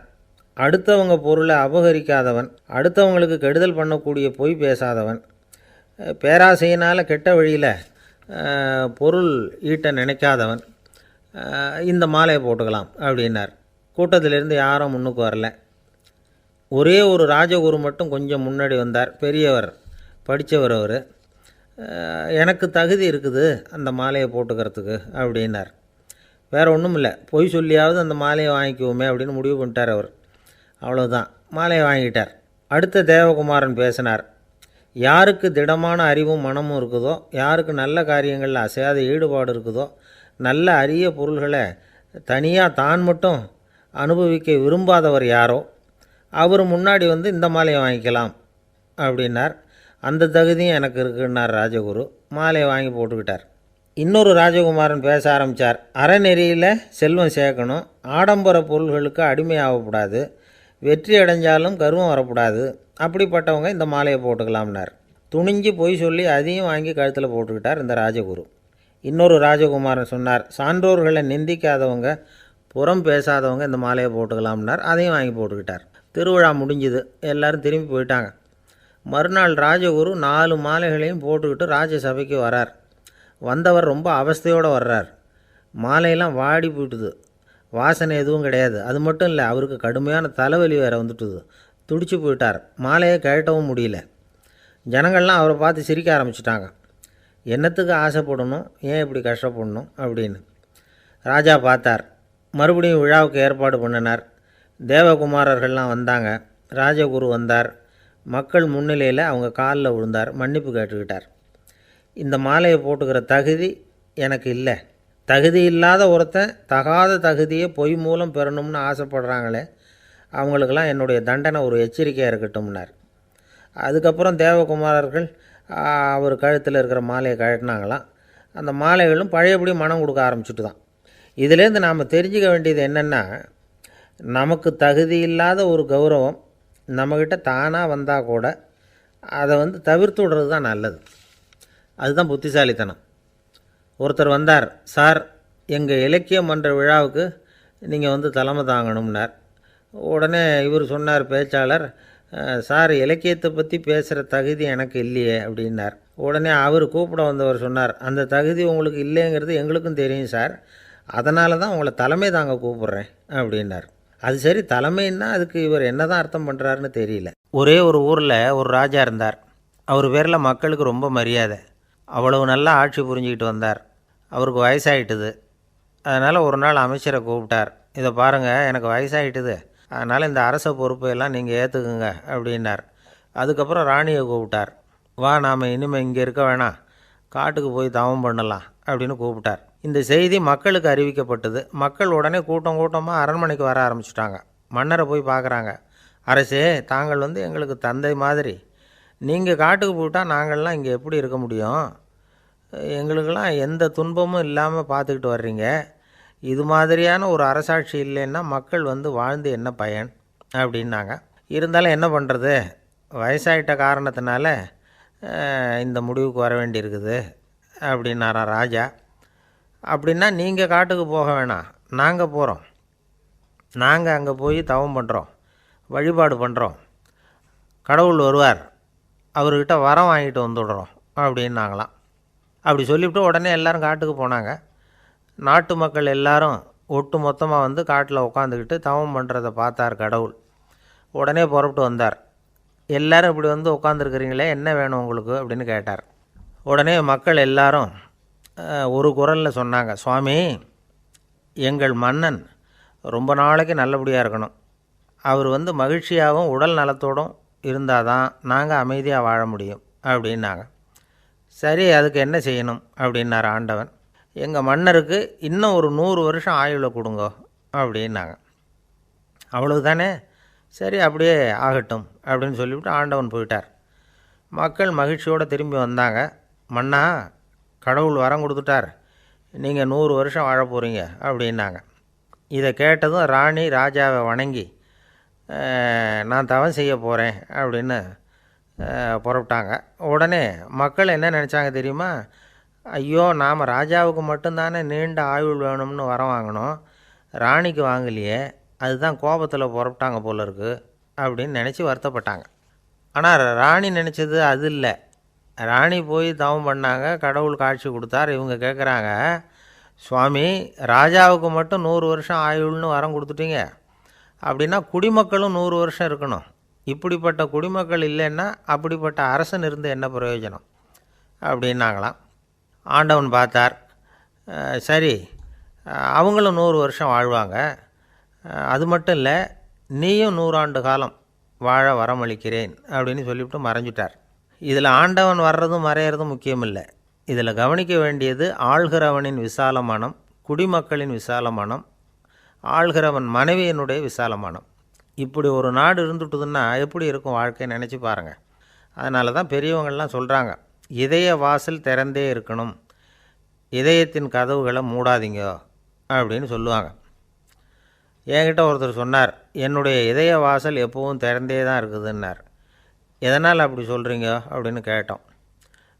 அடுத்தவங்க பொருளை அபகரிக்காதவன், அடுத்தவங்களுக்கு கெடுதல் பண்ணக்கூடிய பொய் பேசாதவன், பேராசையினால் கெட்ட வழியில் பொருள் ஈட்ட நினைக்காதவன் இந்த மாலையை போட்டுக்கலாம் அப்படின்னார். கூட்டத்திலிருந்து யாரும் முன்னுக்கு வரல. ஒரே ஒரு ராஜகுரு மட்டும் கொஞ்சம் முன்னாடி வந்தார். பெரியவர், படித்தவர். அவர், எனக்கு தகுதி இருக்குது அந்த மாலையை போட்டுக்கிறதுக்கு அப்படின்னார். வேறு ஒன்றும் இல்லை, பொய் சொல்லியாவது அந்த மாலையை வாங்கிக்குவோமே அப்படின்னு முடிவு பண்ணிட்டார் அவர். அவ்வளோதான், மாலையை வாங்கிட்டார். அடுத்த தேவகுமாரன் பேசினார். யாருக்கு திடமான அறிவும் மனமும் இருக்குதோ, யாருக்கு நல்ல காரியங்களில் அசையாத ஈடுபாடு இருக்குதோ, நல்ல அரிய பொருள்களை தனியாக தான் மட்டும் அனுபவிக்க விரும்பாதவர் யாரோ அவர் முன்னாடி வந்து இந்த மாலையை வாங்கிக்கலாம் அப்படின்னார். அந்த தகுதியும் எனக்கு இருக்குன்னார் ராஜகுரு. மாலையை வாங்கி போட்டுக்கிட்டார். இன்னொரு ராஜகுமாரன் பேச ஆரம்பித்தார். அறநெறியில் செல்வம் சேர்க்கணும், ஆடம்பர பொருள்களுக்கு அடிமையாகக்கூடாது, வெற்றி அடைஞ்சாலும் கர்வம் வரக்கூடாது, அப்படிப்பட்டவங்க இந்த மாலையை போட்டுக்கலாம்னார். துணிஞ்சு பொய் சொல்லி அதையும் வாங்கி கழுத்தில் போட்டுக்கிட்டார் இந்த ராஜகுரு. இன்னொரு ராஜகுமாரன் சொன்னார், சான்றோர்களை நிந்திக்காதவங்க, புறம் பேசாதவங்க இந்த மாலையை போட்டுக்கலாம்னார். அதையும் வாங்கி போட்டுக்கிட்டார். திருவிழா முடிஞ்சுது, எல்லோரும் திரும்பி போயிட்டாங்க. மறுநாள் ராஜகுரு 4 மாலைகளையும் போட்டுக்கிட்டு ராஜசபைக்கு வரார். வந்தவர் ரொம்ப அவஸ்தையோடு வர்றார். மாலையெல்லாம் வாடி போயிட்டுது, வாசனை எதுவும் கிடையாது. அது மட்டும் இல்லை, அவருக்கு கடுமையான தலைவலி வேறு வந்துட்டுது. துடிச்சு போயிட்டார். மாலையை கழட்டவும் முடியல. ஜனங்கள்லாம் அவரை பார்த்து சிரிக்க ஆரம்பிச்சிட்டாங்க. என்னத்துக்கு ஆசைப்படணும், ஏன் இப்படி கஷ்டப்படணும் அப்படின்னு. ராஜா பார்த்தார். மறுபடியும் விழாவுக்கு ஏற்பாடு பண்ணினார். தேவகுமாரர்கள்லாம் வந்தாங்க. ராஜகுரு வந்தார். மக்கள் முன்னிலையில் அவங்க காலில் விழுந்தார், மன்னிப்பு கேட்டுக்கிட்டார். இந்த மாலையை போட்டுக்கிற தகுதி எனக்கு இல்லை. தகுதி இல்லாத ஒருத்தன் தகாத தகுதியை பொய் மூலம் பெறணும்னு ஆசைப்படுறாங்களே, அவங்களுக்கெல்லாம் என்னுடைய தண்டனை ஒரு எச்சரிக்கையாக இருக்கட்டும்னார். அதுக்கப்புறம் தேவகுமாரர்கள் அவர் கழுத்தில் இருக்கிற மாலையை கழட்டினாங்களாம். அந்த மாலைகளும் பழையபடி மனம் கொடுக்க ஆரம்பிச்சுட்டு தான். இதிலேருந்து நாம் தெரிஞ்சுக்க வேண்டியது என்னென்னா, நமக்கு தகுதி இல்லாத ஒரு கௌரவம் நம்மக்கிட்ட தானாக வந்தால் கூட அதை தவிர்த்து விடுறது தான் நல்லது. அதுதான் புத்திசாலித்தனம். ஒருத்தர் வந்தார். சார், எங்கள் இலக்கிய மன்ற விழாவுக்கு நீங்கள் தலைமை தாங்கணும்னார். உடனே இவர் சொன்னார், பேச்சாளர், சார், இலக்கியத்தை பற்றி பேசுகிற தகுதி எனக்கு இல்லையே அப்படின்னார். உடனே அவர் கூப்பிட வந்தவர் சொன்னார், அந்த தகுதி உங்களுக்கு இல்லைங்கிறது எங்களுக்கும் தெரியும் சார், அதனால தான் உங்களை தலைமை தாங்க கூப்பிட்றேன் அப்படின்னார். அது சரி, தலைமைன்னா அதுக்கு இவர் என்ன தான் அர்த்தம் பண்ணுறாருன்னு தெரியல. ஒரே ஒரு ஊரில் ஒரு ராஜா இருந்தார். அவர் பேரில் மக்களுக்கு ரொம்ப மரியாதை. அவ்வளவு நல்லா ஆட்சி புரிஞ்சுக்கிட்டு வந்தார். அவருக்கு வயசாகிட்டுது. அதனால் ஒரு நாள் அமைச்சரை கூப்பிட்டார். இதை பாருங்கள், எனக்கு வயசாகிட்டுது, அதனால் இந்த அரச பொறுப்பையெல்லாம் நீங்கள் ஏற்றுக்குங்க அப்படின்னார். அதுக்கப்புறம் ராணியை கூப்பிட்டார். வா, நாம் இனிமேல் இங்கே இருக்க வேணாம், காட்டுக்கு போய் தவம் பண்ணலாம் அப்படின்னு கூப்பிட்டார். இந்த செய்தி மக்களுக்கு அறிவிக்கப்பட்டது. மக்கள் உடனே கூட்டம் கூட்டமாக அரண்மனைக்கு வர ஆரம்பிச்சிட்டாங்க. மன்னரை போய் பார்க்குறாங்க. அரசே, தாங்கள் எங்களுக்கு தந்தை மாதிரி, நீங்கள் காட்டுக்கு போயிட்டால் நாங்கள்லாம் இங்கே எப்படி இருக்க முடியும்? எங்களுக்கெல்லாம் எந்த துன்பமும் இல்லாமல் பார்த்துக்கிட்டு வர்றீங்க. இது மாதிரியான ஒரு அரசாட்சி இல்லைன்னா மக்கள் வாழ்ந்து என்ன பயன் அப்படின்னாங்க. இருந்தாலும் என்ன பண்ணுறது, வயசாகிட்ட காரணத்தினால இந்த முடிவுக்கு வர வேண்டியிருக்குது அப்படின்னாராம் ராஜா. அப்படின்னா நீங்கள் காட்டுக்கு போக வேணாம், நாங்கள் போகிறோம். நாங்கள் அங்கே போய் தவம் பண்ணுறோம், வழிபாடு பண்ணுறோம். கடவுள் வருவார், அவர்கிட்ட வரம் வாங்கிட்டு வந்துடுறோம் அப்படின்னாங்களாம். அப்படி சொல்லிவிட்டு உடனே எல்லோரும் காட்டுக்கு போனாங்க. நாட்டு மக்கள் எல்லாரும் ஒட்டு மொத்தமாக காட்டில் உட்காந்துக்கிட்டு தவம் பண்ணுறதை பார்த்தார் கடவுள். உடனே புறப்பட்டு வந்தார். எல்லோரும் இப்படி உட்காந்துருக்குறீங்களே, என்ன வேணும் உங்களுக்கு அப்படின்னு கேட்டார். உடனே மக்கள் எல்லாரும் ஒரு குரலில் சொன்னாங்க, சுவாமி, எங்கள் மன்னன் ரொம்ப நாளைக்கு நல்லபடியாக இருக்கணும். அவர் மகிழ்ச்சியாகவும் உடல் நலத்தோடும் இருந்தால் தான் நாங்கள் அமைதியாக வாழ முடியும் அப்படின்னாங்க. சரி, அதுக்கு என்ன செய்யணும் அப்படின்னார் ஆண்டவன். எங்கள் மன்னருக்கு இன்னும் ஒரு 100 வருஷம் ஆயுளை கொடுங்கோ அப்படின்னாங்க. அவ்வளவு தானே, சரி அப்படியே ஆகட்டும் அப்படின்னு சொல்லிவிட்டு ஆண்டவன் போயிட்டார். மக்கள் மகிழ்ச்சியோடு திரும்பி வந்தாங்க. மன்னா, கடவுள் வரம் கொடுத்துட்டார், நீங்கள் 100 வருஷம் வாழ போகிறீங்க அப்படின்னாங்க. இதை கேட்டதும் ராணி ராஜாவை வணங்கி நான் தவம் செய்ய போகிறேன் அப்படின்னு புறப்பட்டாங்க. உடனே மக்கள் என்ன நினச்சாங்க தெரியுமா? ஐயோ, நாம் ராஜாவுக்கு மட்டும்தானே நீண்ட ஆயுள் வேணும்னு வரம் வாங்கினோம், ராணிக்கு வாங்கலையே, அதுதான் கோபத்தில் புறப்பட்டாங்க போல இருக்குது அப்படின்னு நினச்சி வருத்தப்பட்டாங்க. ஆனால் ராணி நினச்சது அது இல்லை. ராணி போய் தவம் பண்ணாங்க, கடவுள் காட்சி கொடுத்தார். இவங்க கேட்குறாங்க, சுவாமி, ராஜாவுக்கு மட்டும் 100 வருஷம் ஆயுள்னு வரம் கொடுத்துட்டீங்க, அப்படின்னா குடிமக்களும் 100 வருஷம் இருக்கணும். இப்படிப்பட்ட குடிமக்கள் இல்லைன்னா அப்படிப்பட்ட அரசன் இருந்து என்ன பிரயோஜனம் அப்படின்னாங்களாம். ஆண்டவன் பார்த்தார், சரி அவங்களும் 100 வருஷம் வாழ்வாங்க, அது மட்டும் இல்லை, நீயும் 100 ஆண்டு காலம் வாழ வரமளிக்கிறேன் அப்படின்னு சொல்லிவிட்டு மறைஞ்சிட்டார். இதில் ஆண்டவன் வர்றதும் மறையிறதும் முக்கியமில்லை. இதில் கவனிக்க வேண்டியது ஆள்கிறவனின் விசாலமானம், குடிமக்களின் விசாலமானம், ஆள்கிறவன் மனைவியினுடைய விசாலமானம். இப்படி ஒரு நாடு இருந்துட்டுதுன்னா எப்படி இருக்கும் வாழ்க்கை நினச்சி பாருங்கள். அதனால தான் பெரியவங்கள்லாம் சொல்கிறாங்க, இதய வாசல் திறந்தே இருக்கணும், இதயத்தின் கதவுகளை மூடாதீங்க அப்படின்னு சொல்லுவாங்க. என்கிட்ட ஒருத்தர் சொன்னார், என்னுடைய இதய வாசல் எப்பவும் திறந்தே தான் இருக்குதுன்னார். எதனால் அப்படி சொல்கிறீங்க அப்படின்னு கேட்டோம்.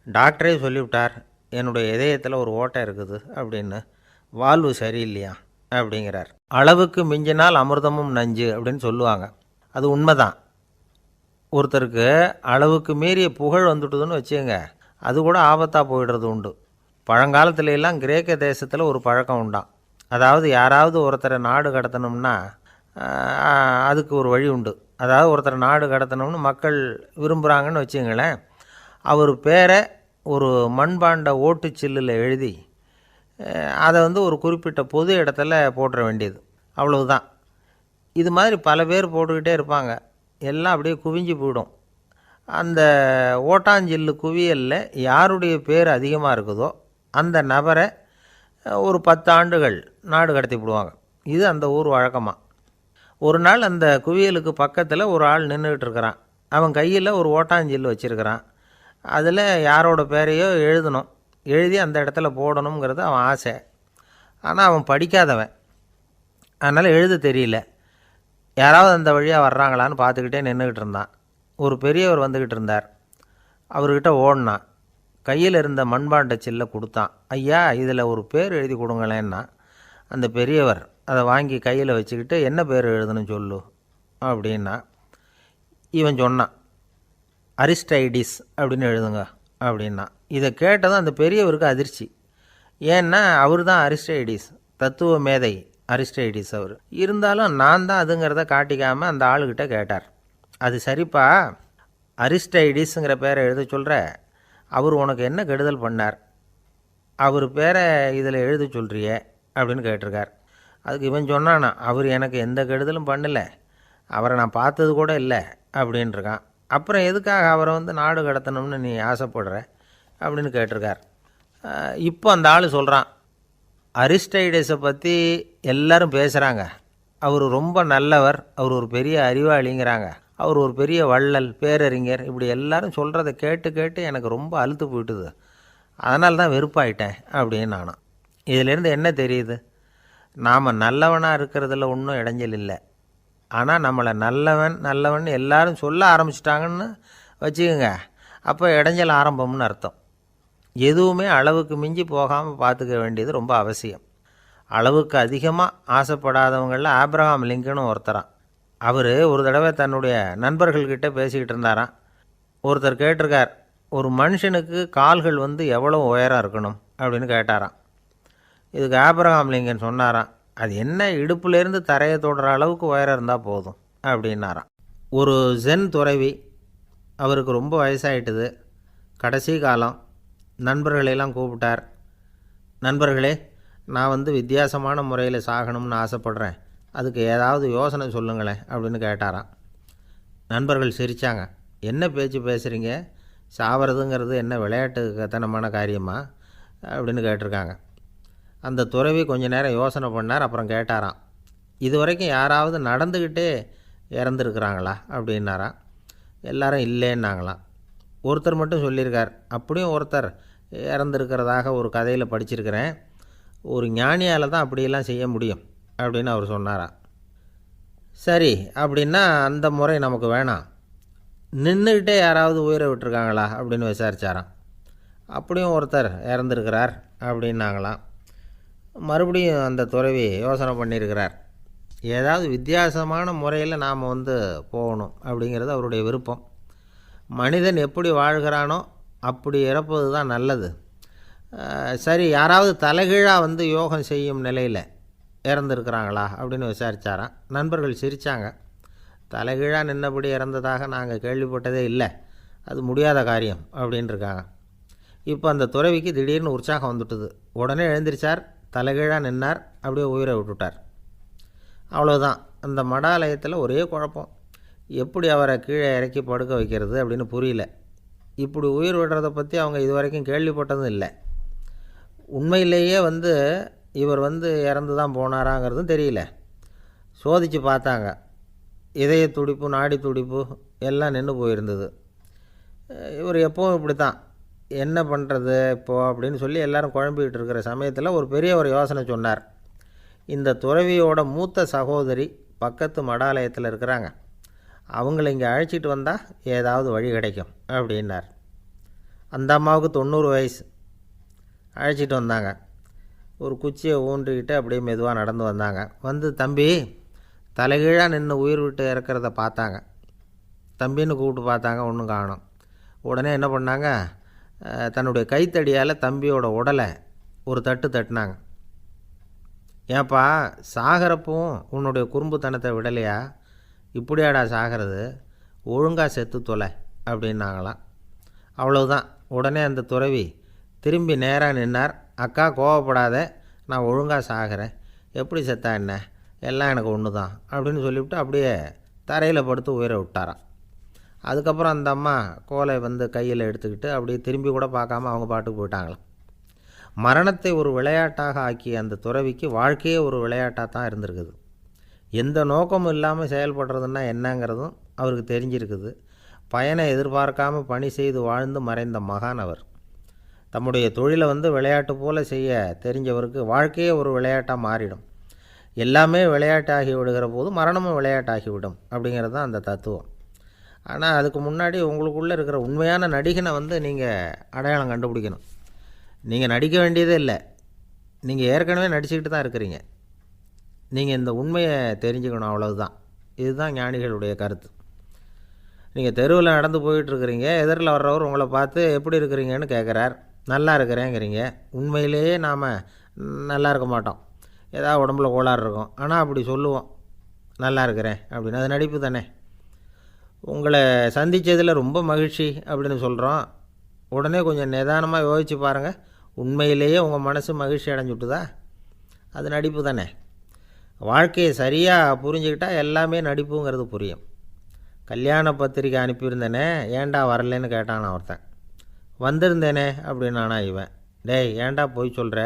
டாக்டரே சொல்லிவிட்டார், என்னுடைய இதயத்தில் ஒரு ஓட்டை இருக்குது அப்படின்னு, வால்வு சரியில்லையா அப்படிங்கிறார். அளவுக்கு மிஞ்சினால் அமிர்தமும் நஞ்சு அப்படின்னு சொல்லுவாங்க. அது உண்மைதான். ஒருத்தருக்கு அளவுக்கு மீறிய புகழ் வந்துட்டுதுன்னு வச்சுங்க, அது கூட ஆபத்தாக போயிடுறது உண்டு. பழங்காலத்துல எல்லாம் கிரேக்க தேசத்தில் ஒரு பழக்கம் உண்டாம். அதாவது யாராவது ஒருத்தரை நாடு கடத்தணும்னா அதுக்கு ஒரு வழி உண்டு. அதாவது ஒருத்தரை நாடு கடத்தணும்னு மக்கள் விரும்புகிறாங்கன்னு வச்சுங்களேன், அவர் பேரை ஒரு மண்பாண்ட ஓட்டுச்சில்லில் எழுதி அதை ஒரு குறிப்பிட்ட பொது இடத்துல போட்டுற வேண்டியது, அவ்வளவுதான். இது மாதிரி பல பேர் போட்டுக்கிட்டே இருப்பாங்க, எல்லாம் அப்படியே குவிஞ்சு போயிடும். அந்த ஓட்டாஞ்சில்லு குவியலில் யாருடைய பேர் அதிகமாக இருக்குதோ அந்த நபரை ஒரு 10 ஆண்டுகள் நாடு கடத்தி விடுவாங்க. இது அந்த ஊர் வழக்கமாக. ஒரு நாள் அந்த குவியலுக்கு பக்கத்தில் ஒரு ஆள் நின்றுக்கிட்டு இருக்கிறான். அவன் கையில் ஒரு ஓட்டாஞ்சில்லு வச்சுருக்கிறான். அதில் யாரோட பேரையோ எழுதணும், எழுதி அந்த இடத்துல போடணுங்கிறது அவன் ஆசை. ஆனால் அவன் படிக்காதவன், அதனால் எழுத தெரியல. யாராவது அந்த வழியாக வர்றாங்களான்னு பார்த்துக்கிட்டே நின்றுக்கிட்டு இருந்தான். ஒரு பெரியவர் வந்துக்கிட்டு இருந்தார். அவர்கிட்ட ஓடினான். கையில் இருந்த மண்பாண்ட சில்லை கொடுத்தான். ஐயா, இதில் ஒரு பேர் எழுதி கொடுங்களேன்னா. அந்த பெரியவர் அதை வாங்கி கையில் வச்சுக்கிட்டு, என்ன பேர் எழுதணும் சொல்லு அப்படின்னா. இவன் சொன்னான், அரிஸ்டைடிஸ் அப்படின்னு எழுதுங்க அப்படின்னா. இதை கேட்டதும் அந்த பெரியவருக்கு அதிர்ச்சி. ஏன்னா அவர் தான் அரிஸ்டைடிஸ், தத்துவ மேதை அரிஸ்டைடிஸ் அவர். இருந்தாலும் நான் தான் அதுங்கிறத காட்டிக்காமல் அந்த ஆளுக்கிட்ட கேட்டார். அது சரிப்பா, அரிஸ்டைடிஸுங்கிற பேரை எழுத சொல்கிற, அவர் உனக்கு என்ன கெடுதல் பண்ணார், அவர் பேரை இதில் எழுத சொல்கிறியே அப்படின்னு கேட்டிருக்கார். அதுக்கு இவன் சொன்னானா, அவர் எனக்கு எந்த கெடுதலும் பண்ணலை, அவரை நான் பார்த்தது கூட இல்லை அப்படின்ட்டுருக்கான். அப்புறம் எதுக்காக அவரை நாடு கடத்தணும்னு நீ ஆசைப்படுற அப்படின்னு கேட்டிருக்கார். இப்போ அந்த ஆள் சொல்கிறான், அரிஸ்டைடஸை பற்றி எல்லாரும் பேசுகிறாங்க, அவர் ரொம்ப நல்லவர், அவர் ஒரு பெரிய அறிவாளிங்கிறாங்க, அவர் ஒரு பெரிய வள்ளல், பேரறிஞர், இப்படி எல்லாரும் சொல்கிறத கேட்டு கேட்டு எனக்கு ரொம்ப அலுத்து போயிட்டுது, அதனால தான் வெறுப்பாயிட்டேன் அப்படின்னு நானும். இதிலேருந்து என்ன தெரியுது? நாம் நல்லவனாக இருக்கிறதுல ஒன்றும் இடைஞ்சல் இல்லை. ஆனால் நம்மளை நல்லவன் எல்லாரும் சொல்ல ஆரம்பிச்சிட்டாங்கன்னு வச்சுக்கோங்க, அப்போ இடைஞ்சல் ஆரம்பம்னு அர்த்தம். எதுவுமே அளவுக்கு மிஞ்சி போகாமல் பார்த்துக்க வேண்டியது ரொம்ப அவசியம். அளவுக்கு அதிகமாக ஆசைப்படாதவங்களில் ஆப்ரஹாம் லிங்கனும் ஒருத்தரான். அவர் ஒரு தடவை தன்னுடைய நண்பர்கள்கிட்ட பேசிக்கிட்டு இருந்தாராம். ஒருத்தர் கேட்டிருக்கார், ஒரு மனுஷனுக்கு கால்கள் எவ்வளோ உயரம் இருக்கணும் அப்படின்னு கேட்டாராம். இதுக்கு ஆப்ரஹாம் லிங்கன் சொன்னாராம், அது என்ன, இடுப்புலேருந்து தரையை தொடுற அளவுக்கு உயரம் இருந்தால் போதும் அப்படின்னாராம். ஒரு ஜென் துறவி, அவருக்கு ரொம்ப வயசாகிட்டுது, கடைசி காலம். நண்பர்களெல்லாம் கூப்பிட்டார். நண்பர்களே, நான் வித்தியாசமான முறையில் சாகணும்னு ஆசைப்படுறேன், அதுக்கு ஏதாவது யோசனை சொல்லுங்களேன் அப்படின்னு கேட்டாராம். நண்பர்கள் சிரித்தாங்க. என்ன பேச்சு பேசுகிறீங்க, சாவறதுங்கிறது என்ன விளையாட்டுத்தனமான காரியமா அப்படின்னு கேட்டிருக்காங்க. அந்த துறவி கொஞ்ச நேரம் யோசனை பண்ணார். அப்புறம் கேட்டாராம், இது வரைக்கும் யாராவது நடந்துக்கிட்டே இறந்துருக்குறாங்களா அப்படின்னாராம். எல்லாரும் இல்லைன்னாங்களாம். ஒருத்தர் மட்டும் சொல்லியிருக்கார். அப்படியும் ஒருத்தர் இறந்துருக்கிறதாக ஒரு கதையில் படிச்சிருக்கிறேன். ஒரு ஞானியால் தான் அப்படியெல்லாம் செய்ய முடியும் அப்படின்னு அவர் சொன்னாராம். சரி, அப்படின்னா அந்த முறை நமக்கு வேணாம். நின்றுக்கிட்டே யாராவது உயிரை விட்டுருக்காங்களா அப்படின்னு விசாரித்தாராம். அப்படியும் ஒருத்தர் இறந்துருக்கிறார் அப்படின்னாங்களாம். மறுபடியும் அந்த துறவி யோசனை பண்ணியிருக்கிறார். ஏதாவது வித்தியாசமான முறையில் நாம் போகணும் அப்படிங்கிறது அவருடைய விருப்பம். மனிதன் எப்படி வாழ்கிறானோ அப்படி இறப்பது தான் நல்லது. சரி, யாராவது தலைகீழாக யோகம் செய்யும் நிலையில் இறந்துருக்கிறாங்களா அப்படின்னு விசாரித்தாராம். நண்பர்கள் சிரித்தாங்க. தலைகீழாக நின்னபடி இறந்ததாக நாங்கள் கேள்விப்பட்டதே இல்லை, அது முடியாத காரியம் அப்படின்ட்டுருக்காங்க. இப்போ அந்த துறவிக்கு திடீர்னு உற்சாகம் வந்துட்டுது. உடனே எழுந்திரிச்சார், தலைகீழாக நின்னார், அப்படியே உயிரை விட்டுட்டார். அவ்வளோதான். அந்த மடாலயத்தில் ஒரே குழப்பம். எப்படி அவரை கீழே இறக்கி படுக்க வைக்கிறது அப்படின்னு புரியல. இப்படி உயிர் விடுறதை பற்றி அவங்க இது வரைக்கும் கேள்விப்பட்டதும் இல்லை. உண்மையிலேயே இவர் இறந்து தான் போனாராங்கிறதும் தெரியல. சோதித்து பார்த்தாங்க. இதய துடிப்பு, நாடி துடிப்பு எல்லாம் நின்று போயிருந்தது. இவர் எப்பவும் இப்படி தான், என்ன பண்ணுறது இப்போது அப்படின்னு சொல்லி எல்லோரும் குழம்பிக்கிட்டு இருக்கிற சமயத்தில் ஒரு பெரிய ஒரு யோசனை சொன்னார். இந்த துறவியோட மூத்த சகோதரி பக்கத்து மடாலயத்தில் இருக்கிறாங்க, அவங்கள இங்கே அழைச்சிட்டு வந்தால் ஏதாவது வழி கிடைக்கும் அப்படின்னார். அந்த அம்மாவுக்கு 90 வயசு. அழைச்சிட்டு வந்தாங்க. ஒரு குச்சியை ஊன்றிக்கிட்டு அப்படியே மெதுவாக நடந்து வந்தாங்க. தம்பி தலைகீழாக நின்று உயிர் விட்டு இறக்கிறத பார்த்தாங்க. தம்பின்னு கூப்பிட்டு பார்த்தாங்க, ஒன்றும் காணோம். உடனே என்ன பண்ணாங்க, தன்னுடைய கைத்தடியால் தம்பியோட உடலை ஒரு தட்டு தட்டினாங்க. ஏன்ப்பா, சாகிறப்பவும் உன்னுடைய குறும்புத்தனத்தை விடலையா? இப்படியாடா சாகிறது, ஒழுங்காக செத்து தொலை அப்படின்னாங்களாம். அவ்வளவுதான். உடனே அந்த துறவி திரும்பி நேராக நின்னார். அக்கா, கோவப்படாத, நான் ஒழுங்காக சாகிறேன், எப்படி செத்தா என்ன, எல்லாம் எனக்கு ஒன்று தான் அப்படின்னு சொல்லிவிட்டு அப்படியே தரையில் படுத்து உயிரை விட்டாராம். அதுக்கப்புறம் அந்த அம்மா கோலை கையில் எடுத்துக்கிட்டு அப்படியே திரும்பி கூட பார்க்காம அவங்க பாட்டுக்கு போயிட்டாங்களாம். மரணத்தை ஒரு விளையாட்டாக ஆக்கிய அந்த துறவிக்கு வாழ்க்கையே ஒரு விளையாட்டாக தான் இருந்திருக்குது. எந்த நோக்கமும் இல்லாமல் செயல்படுறதுன்னா என்னங்கிறதும் அவருக்கு தெரிஞ்சிருக்குது. பயனை எதிர்பார்க்காம பணி செய்து வாழ்ந்து மறைந்த மகான் அவர். தம்முடைய தொழிலை விளையாட்டு போல் செய்ய தெரிஞ்சவருக்கு வாழ்க்கையே ஒரு விளையாட்டாக மாறிடும். எல்லாமே விளையாட்டாகி விடுகிற போது மரணமும் விளையாட்டாகிவிடும் அப்படிங்கிறது தான் அந்த தத்துவம். ஆனால் அதுக்கு முன்னாடி உங்களுக்குள்ளே இருக்கிற உண்மையான நடிகனை நீங்கள் அடையாளம் கண்டுபிடிக்கணும். நீங்கள் நடிக்க வேண்டியதே இல்லை, நீங்கள் ஏற்கனவே நடிச்சுக்கிட்டு தான் இருக்கிறீங்க. நீங்கள் இந்த உண்மையை தெரிஞ்சுக்கணும், அவ்வளவுதான். இதுதான் ஞானிகளுடைய கருத்து. நீங்கள் தெருவில் நடந்து போயிட்டுருக்கிறீங்க, எதிரில் வர்றவர் உங்களை பார்த்து எப்படி இருக்கிறீங்கன்னு கேட்குறார். நல்லா இருக்கிறேங்கிறீங்க. உண்மையிலேயே நாம் நல்லா இருக்க மாட்டோம், ஏதாவது உடம்புல கோளாறு இருக்கும். ஆனால் அப்படி சொல்லுவோம், நல்லா இருக்கிறேன் அப்படின்னு. அது நடிப்பு தானே. உங்களை சந்தித்ததில் ரொம்ப மகிழ்ச்சி அப்படின்னு சொல்கிறோம். உடனே கொஞ்சம் நிதானமாக யோசித்து பாருங்கள், உண்மையிலேயே உங்கள் மனசு மகிழ்ச்சி அடைஞ்சுட்டுதா? அது நடிப்பு தானே. வாழ்க்கையை சரியாக புரிஞ்சுக்கிட்டால் எல்லாமே நடிப்புங்கிறது புரியும். கல்யாண பத்திரிக்கை அனுப்பியிருந்தேனே, ஏன்டா வரலன்னு கேட்டான் ஒருத்தன். வந்திருந்தேனே அப்படின்னானா இவன். டேய், ஏன்டா போய் சொல்கிற,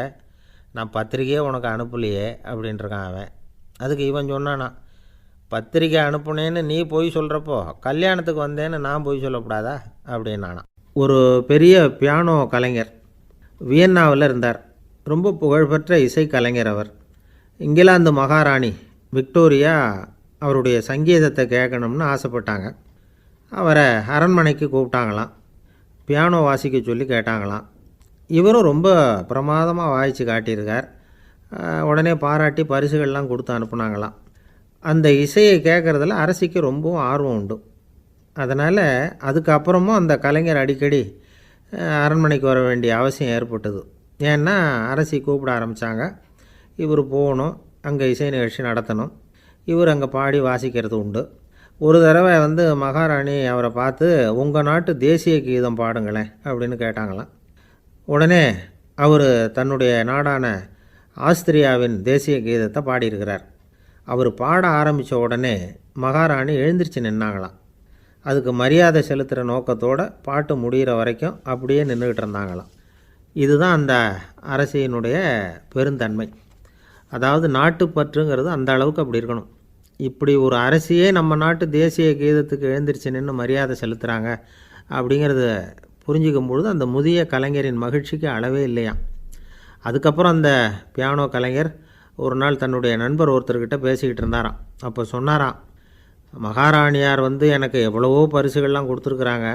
நான் பத்திரிக்கையே உனக்கு அனுப்பலையே அப்படின்ட்டுருக்கான் அவன். அதுக்கு இவன் சொன்னானா, பத்திரிக்கை அனுப்புனேன்னு நீ போய் சொல்கிறப்போ கல்யாணத்துக்கு வந்தேன்னு நான் போய் சொல்லக்கூடாதா அப்படின்னானா. ஒரு பெரிய பியானோ கலைஞர் வியன்னாவில் இருந்தார். ரொம்ப புகழ்பெற்ற இசை கலைஞர் அவர். இங்கிலாந்து மகாராணி விக்டோரியா அவருடைய சங்கீதத்தை கேட்கணும்னு ஆசைப்பட்டாங்க. அவரை அரண்மனைக்கு கூப்பிட்டாங்களாம். பியானோ வாசிக்க சொல்லி கேட்டாங்களாம். இவரும் ரொம்ப பிரமாதமாக வாய்ச்சி காட்டியிருக்கார். உடனே பாராட்டி பரிசுகள்லாம் கொடுத்து அனுப்புனாங்களாம். அந்த இசையை கேட்குறதுல அரசிக்கு ரொம்பவும் ஆர்வம் உண்டு. அதனால் அதுக்கப்புறமும் அந்த கலைஞர் அடிக்கடி அரண்மனைக்கு வர வேண்டிய அவசியம் ஏற்பட்டது. ஏன்னா அரசி கூப்பிட ஆரம்பித்தாங்க. இவர் போகணும், அங்கே இசை நிகழ்ச்சி நடத்தணும். இவர் அங்கே பாடி வாசிக்கிறது உண்டு. ஒரு தடவை மகாராணி அவரை பார்த்து, உங்கள் நாட்டு தேசிய கீதம் பாடுங்களேன் அப்படின்னு கேட்டாங்களாம். உடனே அவர் தன்னுடைய நாடான ஆஸ்திரியாவின் தேசிய கீதத்தை பாடியிருக்கிறார். அவர் பாட ஆரம்பித்த உடனே மகாராணி எழுந்திரிச்சு நின்னாங்களாம். அதுக்கு மரியாதை செலுத்துகிற நோக்கத்தோடு பாட்டு முடிகிற வரைக்கும் அப்படியே நின்றுக்கிட்டு இருந்தாங்களாம். இதுதான் அந்த அரசியினுடைய பெருந்தன்மை. அதாவது நாட்டுப்பற்றுங்கிறது அந்த அளவுக்கு அப்படி இருக்கணும். இப்படி ஒரு அரசியே நம்ம நாட்டு தேசிய கீதத்துக்கு எழுந்திரிச்சு நின்று மரியாதை செலுத்துகிறாங்க அப்படிங்கிறத புரிஞ்சிக்கும் பொழுது அந்த முதிய கலைஞரின் மகிழ்ச்சிக்கு அளவே இல்லையாம். அதுக்கப்புறம் அந்த பியானோ கலைஞர் ஒரு நாள் தன்னுடைய நண்பர் ஒருத்தர்கிட்ட பேசிக்கிட்டு இருந்தாராம். அப்போ சொன்னாராம், மகாராணியார் எனக்கு எவ்வளவோ பரிசுகள்லாம் கொடுத்துருக்குறாங்க.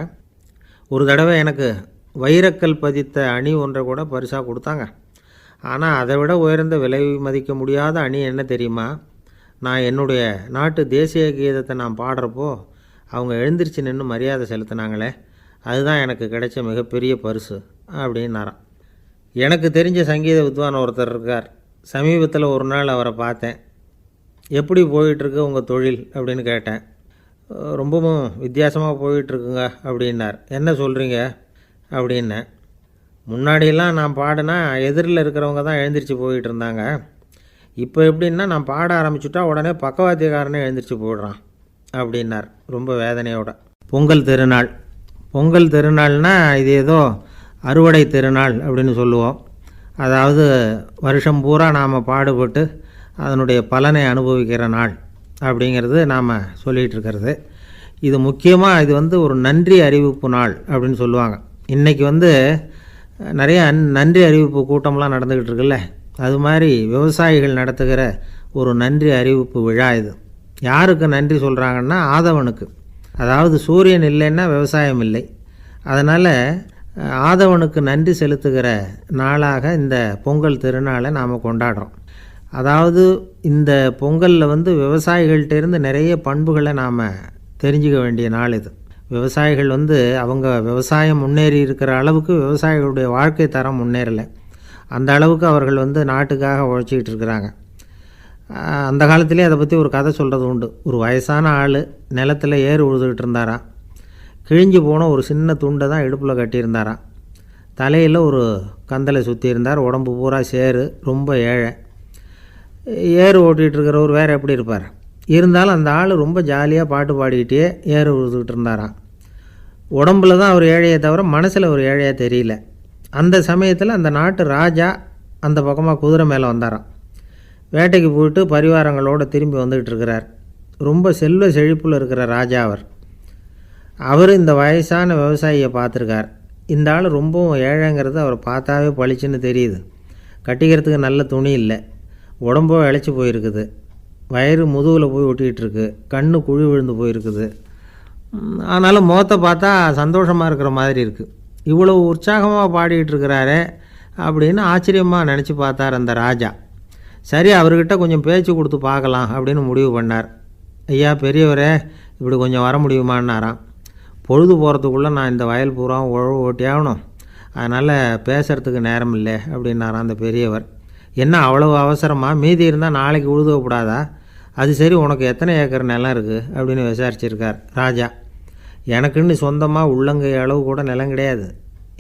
ஒரு தடவை எனக்கு வைரக்கல் பதித்த அணி ஒன்றை கூட பரிசாக கொடுத்தாங்க. ஆனால் அதை விட உயர்ந்த விலை மதிக்க முடியாத அணி என்ன தெரியுமா? நான் என்னுடைய நாட்டு தேசிய கீதத்தை நான் பாடுறப்போ அவங்க எழுந்திரிச்சு நின்று மரியாதை செலுத்தினாங்களே, அதுதான் எனக்கு கிடைச்ச மிகப்பெரிய பரிசு அப்படின்னாராம். எனக்கு தெரிஞ்ச சங்கீத வித்வான் ஒருத்தர் இருக்கார். சமீபத்தில் ஒரு நாள் அவரை பார்த்தேன். எப்படி போயிட்டுருக்கு உங்கள் தொழில் அப்படின்னு கேட்டேன். ரொம்பவும் வித்தியாசமாக போயிட்டுருக்குங்க அப்படின்னார். என்ன சொல்கிறீங்க அப்படின்னேன். முன்னாடியெல்லாம் நான் பாடினா எதிரில் இருக்கிறவங்க தான் எழுந்திரிச்சு போயிட்டு இருந்தாங்க. இப்போ எப்படின்னா நான் பாட ஆரம்பிச்சுட்டா உடனே பக்கவாத்தியக்காரனே எழுந்திரிச்சு போயிடுறான் அப்படின்னார் ரொம்ப வேதனையோட. பொங்கல் திருநாள்னால் இது ஏதோ அறுவடை திருநாள் அப்படின்னு சொல்லுவோம். அதாவது வருஷம் பூரா நாம் பாடுபட்டு அதனுடைய பலனை அனுபவிக்கிற நாள் அப்படிங்கிறது நாம் சொல்லிகிட்ருக்கிறது. இது முக்கியமாக இது ஒரு நன்றி அறிவிப்பு நாள் அப்படின்னு சொல்லுவாங்க. இன்றைக்கி நிறைய நன்றி அறிவிப்பு கூட்டம்லாம் நடந்துக்கிட்டு இருக்குல்ல, அது மாதிரி விவசாயிகள் நடத்துகிற ஒரு நன்றி அறிவிப்பு விழா இது. யாருக்கு நன்றி சொல்கிறாங்கன்னா ஆதவனுக்கு. அதாவது சூரியன் இல்லைன்னா விவசாயம் இல்லை. அதனால் ஆதவனுக்கு நன்றி செலுத்துகிற நாளாக இந்த பொங்கல் திருநாளை நாம் கொண்டாடுறோம். அதாவது இந்த பொங்கலில் விவசாயிகள்கிட்டேருந்து நிறைய பண்புகளை நாம் தெரிஞ்சுக்க வேண்டிய நாள் இது. விவசாயிகள் அவங்க விவசாயம் முன்னேறி இருக்கிற அளவுக்கு விவசாயிகளுடைய வாழ்க்கை தரம் முன்னேறலை. அந்த அளவுக்கு அவர்கள் நாட்டுக்காக உழைச்சிக்கிட்டு இருக்கிறாங்க. அந்த காலத்திலே அதை பற்றி ஒரு கதை சொல்கிறது உண்டு. ஒரு வயசான ஆள் நிலத்தில் ஏறு உழுதுகிட்டு இருந்தாராம். கிழிஞ்சு போன ஒரு சின்ன துண்டை தான் இடுப்பில் கட்டியிருந்தாராம். தலையில் ஒரு கந்தலை சுற்றி இருந்தார். உடம்பு பூரா சேரு, ரொம்ப ஏழை. ஏறு ஓட்டிகிட்டு இருக்கிறவர் வேறு எப்படி இருப்பார்? இருந்தாலும் அந்த ஆள் ரொம்ப ஜாலியாக பாட்டு பாடிக்கிட்டே ஏறு உழுதுகிட்டு இருந்தாராம். உடம்புல தான் அவர் ஏழையை தவிர மனசில் ஒரு ஏழையாக தெரியல. அந்த சமயத்தில் அந்த நாட்டு ராஜா அந்த பக்கமாக குதிரை மேலே வந்தாராம். வேட்டைக்கு போயிட்டு பரிவாரங்களோடு திரும்பி வந்துக்கிட்டு இருக்கிறார். ரொம்ப செல்வ செழிப்பில் இருக்கிற ராஜா அவர் இந்த வயசான விவசாயியை பார்த்துருக்கார். இந்த ஆள் ரொம்பவும் ஏழைங்கிறது அவர் பார்த்தாவே பளிச்சுன்னு தெரியுது. கட்டிக்கிறதுக்கு நல்ல துணி இல்லை, உடம்போ இழைச்சி போயிருக்குது, வயிறு முதுகில் போய் ஒட்டிக்கிட்டு இருக்கு, கண்ணு குழி விழுந்து போயிருக்குது. ஆனாலும் முகத்தை பார்த்தா சந்தோஷமாக இருக்கிற மாதிரி இருக்குது. இவ்வளோ உற்சாகமாக பாடிக்கிட்டு இருக்கிறாரே அப்படின்னு ஆச்சரியமாக நினச்சி பார்த்தார் அந்த ராஜா. சரி, அவர்கிட்ட கொஞ்சம் பேச்சு கொடுத்து பார்க்கலாம் அப்படின்னு முடிவு பண்ணார். ஐயா பெரியவரே, இப்படி கொஞ்சம் வர முடியுமான்னாராம். பொழுது போகிறதுக்குள்ளே நான் இந்த வயல் பூரா உழவு ஓட்டி ஆகணும், அதனால் பேசுகிறதுக்கு நேரம் இல்லை அப்படின்னாராம் அந்த பெரியவர். என்ன அவ்வளவு அவசரமாக? மீதி இருந்தால் நாளைக்கு உழுதப்படாதா? அது சரி, உனக்கு எத்தனை ஏக்கர் நிலம் இருக்குது அப்படின்னு விசாரிச்சிருக்கார் ராஜா. எனக்குன்னு சொந்தமாக உள்ளங்கை அளவு கூட நிலம் கிடையாது.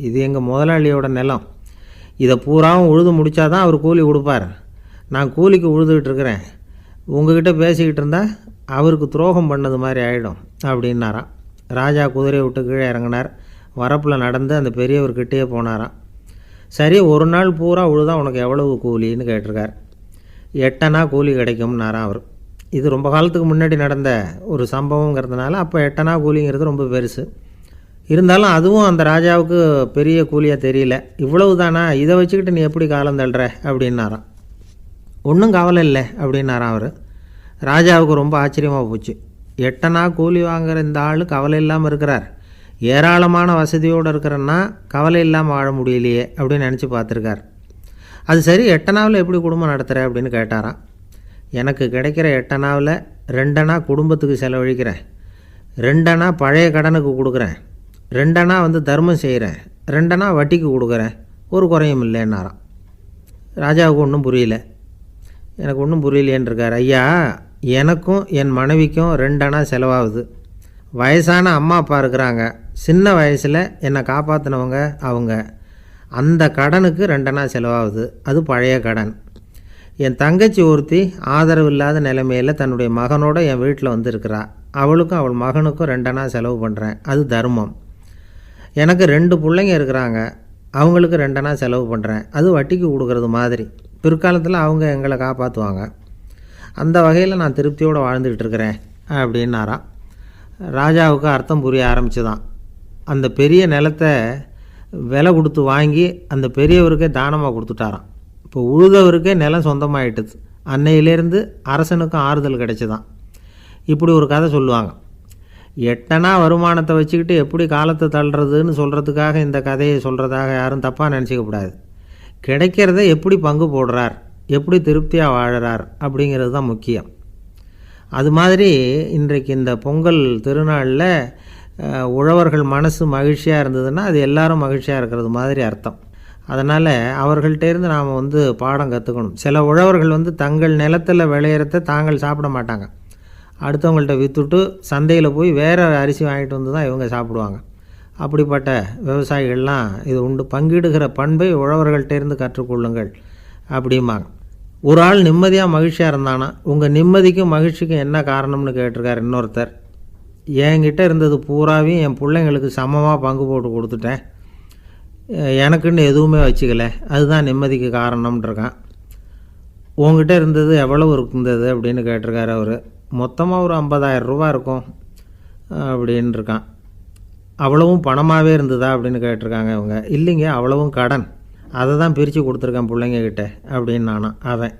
இது எங்கள் முதலாளியோட நிலம். இதை பூராவும் உழுது முடித்தாதான் அவர் கூலி கொடுப்பார். நான் கூலிக்கு உழுதுகிட்டு இருக்கிறேன். உங்ககிட்ட பேசிக்கிட்டு இருந்தால் அவருக்கு துரோகம் பண்ணது மாதிரி ஆகிடும் அப்படின்னாராம். ராஜா குதிரையை விட்டு கீழே இறங்கினார். வரப்பில் நடந்து அந்த பெரியவர்கிட்டே போனாராம். சரி, ஒரு நாள் பூரா உழுதா உனக்கு எவ்வளவு கூலின்னு கேட்டிருக்கார். 8 அணா கூலி கிடைக்கும்னாராம் அவர். இது ரொம்ப காலத்துக்கு முன்னாடி நடந்த ஒரு சம்பவங்கிறதுனால அப்போ 8 அணா கூலிங்கிறது ரொம்ப பெருசு. இருந்தாலும் அதுவும் அந்த ராஜாவுக்கு பெரிய கூலியாக தெரியல. இவ்வளவு தானா, இதை வச்சுக்கிட்டு நீ எப்படி காலம் தள்ளுற அப்படின்னாராம். ஒன்றும் கவலை இல்லை அப்படின்னாராம் அவர். ராஜாவுக்கு ரொம்ப ஆச்சரியமாக போச்சு. 8 அணா கூலி வாங்குகிற இந்த ஆள் கவலை இல்லாமல் இருக்கிறார், ஏராளமான வசதியோடு இருக்கிறன்னா கவலை இல்லாமல் வாழ முடியலையே அப்படின்னு நினச்சி பார்த்துருக்கார். அது சரி, 8 அணாவில் எப்படி குடும்பம் நடத்துகிற அப்படின்னு கேட்டாராம். எனக்கு கிடைக்கிற 8 அணாவில் 2 அணா குடும்பத்துக்கு செலவழிக்கிறேன், 2 அணா பழைய கடனுக்கு கொடுக்குறேன், 2 அணா தர்மம் செய்கிறேன், 2 அணா வட்டிக்கு கொடுக்குறேன், ஒரு குறையும் இல்லைன்னாராம். ராஜாவுக்கு ஒன்றும் புரியல. எனக்கு ஒன்றும் புரியலையேன்னு இருக்கார். ஐயா, எனக்கும் என் மனைவிக்கும் 2 அணா செலவாகுது. வயசான அம்மா அப்பா இருக்கிறாங்க, சின்ன வயசில் என்னை காப்பாற்றினவங்க அவங்க. அந்த கடனுக்கு 2 அணா செலவாகுது, அது பழைய கடன். என் தங்கச்சி ஒருத்தி ஆதரவு இல்லாத நிலைமையில் தன்னுடைய மகனோட என் வீட்டில் வந்திருக்கிறா, அவளுக்கும் அவள் மகனுக்கும் 2 அணா செலவு பண்ணுறேன், அது தர்மம். எனக்கு 2 பிள்ளைங்க இருக்கிறாங்க, அவங்களுக்கு 2 அணா செலவு பண்ணுறேன், அது வட்டிக்கு கொடுக்கறது மாதிரி. பிற்காலத்தில் அவங்க எங்களை காப்பாற்றுவாங்க. அந்த வகையில் நான் திருப்தியோடு வாழ்ந்துக்கிட்டு இருக்கிறேன் அப்படின்னாராம். ராஜாவுக்கு அர்த்தம் புரிய ஆரம்பிச்சுதான். அந்த பெரிய நிலத்தை விலை கொடுத்து வாங்கி அந்த பெரியவருக்கே தானமாக கொடுத்துட்டாராம். இப்போ உழுதவருக்கே நிலம் சொந்தமாகிட்டுது. அன்னையிலேருந்து அரசனுக்கும் ஆறுதல் கிடைச்சிதான். இப்படி ஒரு கதை சொல்லுவாங்க. 8 அணா வருமானத்தை வச்சுக்கிட்டு எப்படி காலத்தை தள்ளுறதுன்னு சொல்கிறதுக்காக இந்த கதையை சொல்கிறதாக யாரும் தப்பாக நினச்சிக்கக்கூடாது. கிடைக்கிறத எப்படி பங்கு போடுறார், எப்படி திருப்தியாக வாழறார் அப்படிங்கிறது தான் முக்கியம். அது மாதிரி இன்றைக்கு இந்த பொங்கல் திருநாளில் உழவர்கள் மனசு மகிழ்ச்சியாக இருந்ததுன்னா அது எல்லாரும் மகிழ்ச்சியாக இருக்கிறது மாதிரி அர்த்தம். அதனால் அவர்கள்ட்டேருந்து நாம் பாடம் கற்றுக்கணும். சில உழவர்கள் தங்கள் நிலத்தில் விளையிறத தாங்கள் சாப்பிட மாட்டாங்க. அடுத்தவங்கள்ட்ட விற்றுட்டு சந்தையில் போய் வேறு அரிசி வாங்கிட்டு வந்து தான் இவங்க சாப்பிடுவாங்க. அப்படிப்பட்ட விவசாயிகள்லாம் இது உண்டு. பங்கிடுகிற பண்பை உழவர்கள்ட்டேருந்து கற்றுக்கொள்ளுங்கள் அப்படிம்பாங்க. ஒரு ஆள் நிம்மதியாக மகிழ்ச்சியாக இருந்தானா, உங்கள் நிம்மதிக்கும் மகிழ்ச்சிக்கும் என்ன காரணம்னு கேட்டிருக்கார் இன்னொருத்தர். என்கிட்ட இருந்தது பூராவையும் என் பிள்ளைங்களுக்கு சமமாக பங்கு போட்டு கொடுத்துட்டேன், எனக்குன்னு எதுவுமே வச்சுக்கல, அதுதான் நிம்மதிக்கு காரணம்ன்றிருக்கான். உங்ககிட்ட இருந்தது எவ்வளவு இருந்தது அப்படின்னு கேட்டிருக்காரு அவர். மொத்தமாக ஒரு 50,000 ரூபா இருக்கும் அப்படின்னு இருக்கான். அவ்வளவும் பணமாகவே இருந்ததா அப்படின்னு கேட்டிருக்காங்க இவங்க. இல்லைங்க, அவ்வளவும் கடன், அதை தான் பிரித்து கொடுத்துருக்கேன் பிள்ளைங்கக்கிட்ட அப்படின்னு நானும். அவன்,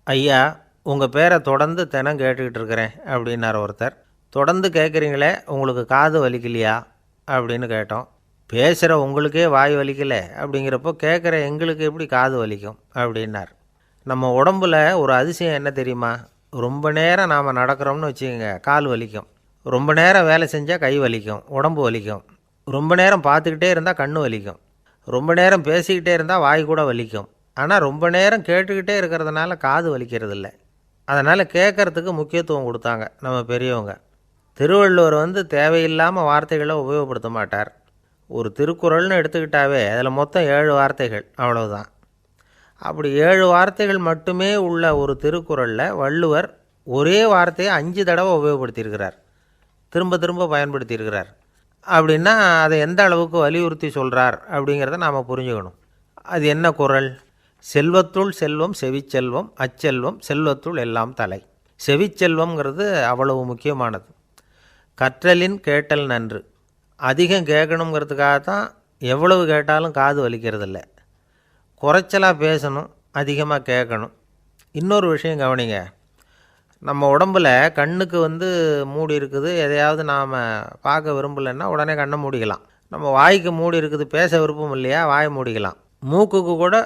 ஐயா உங்கள் பேரை தொடர்ந்து தினம் கேட்டுக்கிட்டு இருக்கிறேன் அப்படின்னார் ஒருத்தர். தொடர்ந்து கேட்குறீங்களே, உங்களுக்கு காது வலிக்கலையா அப்படின்னு கேட்டோம். பேசுகிற உங்களுக்கே வாய் வலிக்கலை அப்படிங்கிறப்போ கேட்குற எங்களுக்கு எப்படி காது வலிக்கும் அப்படின்னார். நம்ம உடம்புல ஒரு அதிசயம் என்ன தெரியுமா? ரொம்ப நேரம் நாம் நடக்கிறோம்னு வச்சுக்கோங்க, கால் வலிக்கும். ரொம்ப நேரம் வேலை செஞ்சால் கை வலிக்கும், உடம்பு வலிக்கும். ரொம்ப நேரம் பார்த்துக்கிட்டே இருந்தால் கண்ணு வலிக்கும். ரொம்ப நேரம் பேசிக்கிட்டே இருந்தால் வாய் கூட வலிக்கும். ஆனால் ரொம்ப நேரம் கேட்டுக்கிட்டே இருக்கிறதுனால காது வலிக்கிறது இல்லை. அதனால் கேட்குறதுக்கு முக்கியத்துவம் கொடுத்தாங்க நம்ம பெரியவங்க. திருவள்ளுவர் தேவையில்லாமல் வார்த்தைகளை உபயோகப்படுத்த மாட்டார். ஒரு திருக்குறள்னு எடுத்துக்கிட்டாவே அதில் மொத்தம் 7 வார்த்தைகள், அவ்வளவுதான். அப்படி 7 வார்த்தைகள் மட்டுமே உள்ள ஒரு திருக்குறளில் வள்ளுவர் ஒரே வார்த்தையை 5 தடவை உபயோகப்படுத்தியிருக்கிறார், திரும்ப திரும்ப பயன்படுத்தியிருக்கிறார். அப்படின்னா அதை எந்த அளவுக்கு வலியுறுத்தி சொல்கிறார் அப்படிங்கிறத நாம் புரிஞ்சுக்கணும். அது என்ன குறள்? செல்வத்துள் செல்வம் செவிச்செல்வம், அச்செல்வம் செல்வத்துள் எல்லாம் தலை. செவிச்செல்வம்ங்கிறது அவ்வளவு முக்கியமானது. கற்றலின் கேட்டல் நன்று. அதிகம் கேட்கணுங்கிறதுக்காகத்தான் எவ்வளவு கேட்டாலும் காது வலிக்கிறதில்ல. குறைச்சலாக பேசணும், அதிகமாக கேட்கணும். இன்னொரு விஷயம் கவனிங்க. நம்ம உடம்பில் கண்ணுக்கு மூடி இருக்குது, எதையாவது நாம் பார்க்க விரும்பலைன்னா உடனே கண்ணை மூடிக்கலாம். நம்ம வாய்க்கு மூடி இருக்குது, பேச விருப்பம் இல்லையா, வாயை மூடிக்கலாம். மூக்குக்கு கூட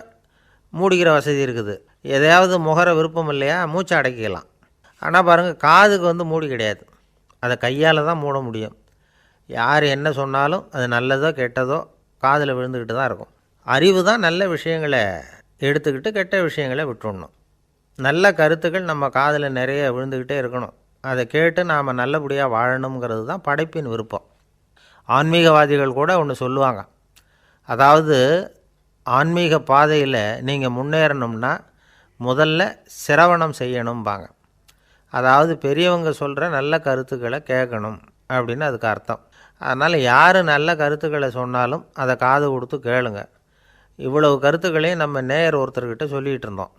மூடிக்கிற வசதி இருக்குது, எதையாவது முகர விருப்பம் இல்லையா, மூச்சை அடக்கிக்கலாம். ஆனால் பாருங்கள், காதுக்கு மூடி கிடையாது, அதை கையால் தான் மூட முடியும். யார் என்ன சொன்னாலும் அது நல்லதோ கெட்டதோ காதில் விழுந்துக்கிட்டு தான் இருக்கும். அறிவு தான் நல்ல விஷயங்களை எடுத்துக்கிட்டு கெட்ட விஷயங்களை விட்டுடணும். நல்ல கருத்துக்கள் நம்ம காதில் நிறைய விழுந்துக்கிட்டே இருக்கணும். அதை கேட்டு நாம் நல்லபடியாக வாழணுங்கிறது தான் படைப்பின் விருப்பம். ஆன்மீகவாதிகள் கூட ஒன்று சொல்லுவாங்க. அதாவது ஆன்மீக பாதையில் நீங்கள் முன்னேறணும்னா முதல்ல சிரவணம் செய்யணும்பாங்க. அதாவது பெரியவங்க சொல்கிற நல்ல கருத்துக்களை கேட்கணும் அப்படின்னு அதுக்கு அர்த்தம். அதனால் யார் நல்ல கருத்துக்களை சொன்னாலும் அதை காது கொடுத்து கேளுங்க. இவ்வளவு கருத்துக்களையும் நம்ம நேயர் ஒருத்தர்கிட்ட சொல்லிகிட்டு இருந்தோம்.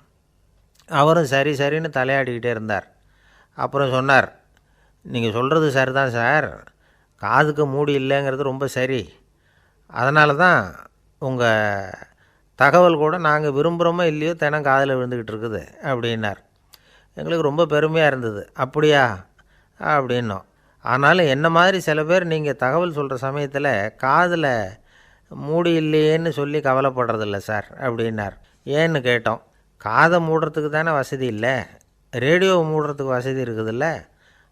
அவரும் சரி சரின்னு தலையாடிக்கிட்டே இருந்தார். அப்புறம் சொன்னார், நீங்கள் சொல்கிறது சரிதான் சார், காதுக்கு மூடி இல்லைங்கிறது ரொம்ப சரி. அதனால தான் உங்கள் தகவல் கூட நாங்கள் விரும்புகிறோமோ இல்லையோ தினம் காதில் விழுந்துக்கிட்டு இருக்குது அப்படின்னார். எங்களுக்கு ரொம்ப பெருமையாக இருந்தது. அப்படியா அப்படின்னோம். ஆனாலும் என்ன மாதிரி சில பேர் நீங்கள் தகவல் சொல்கிற சமயத்தில் காதில் மூடி இல்லையேன்னு சொல்லி கவலைப்படுறதில்ல சார் அப்படின்னார். ஏன்னு கேட்டோம். காதை மூடுறதுக்கு தானே வசதி இல்லை, ரேடியோவை மூடுறதுக்கு வசதி இருக்குதுல்ல,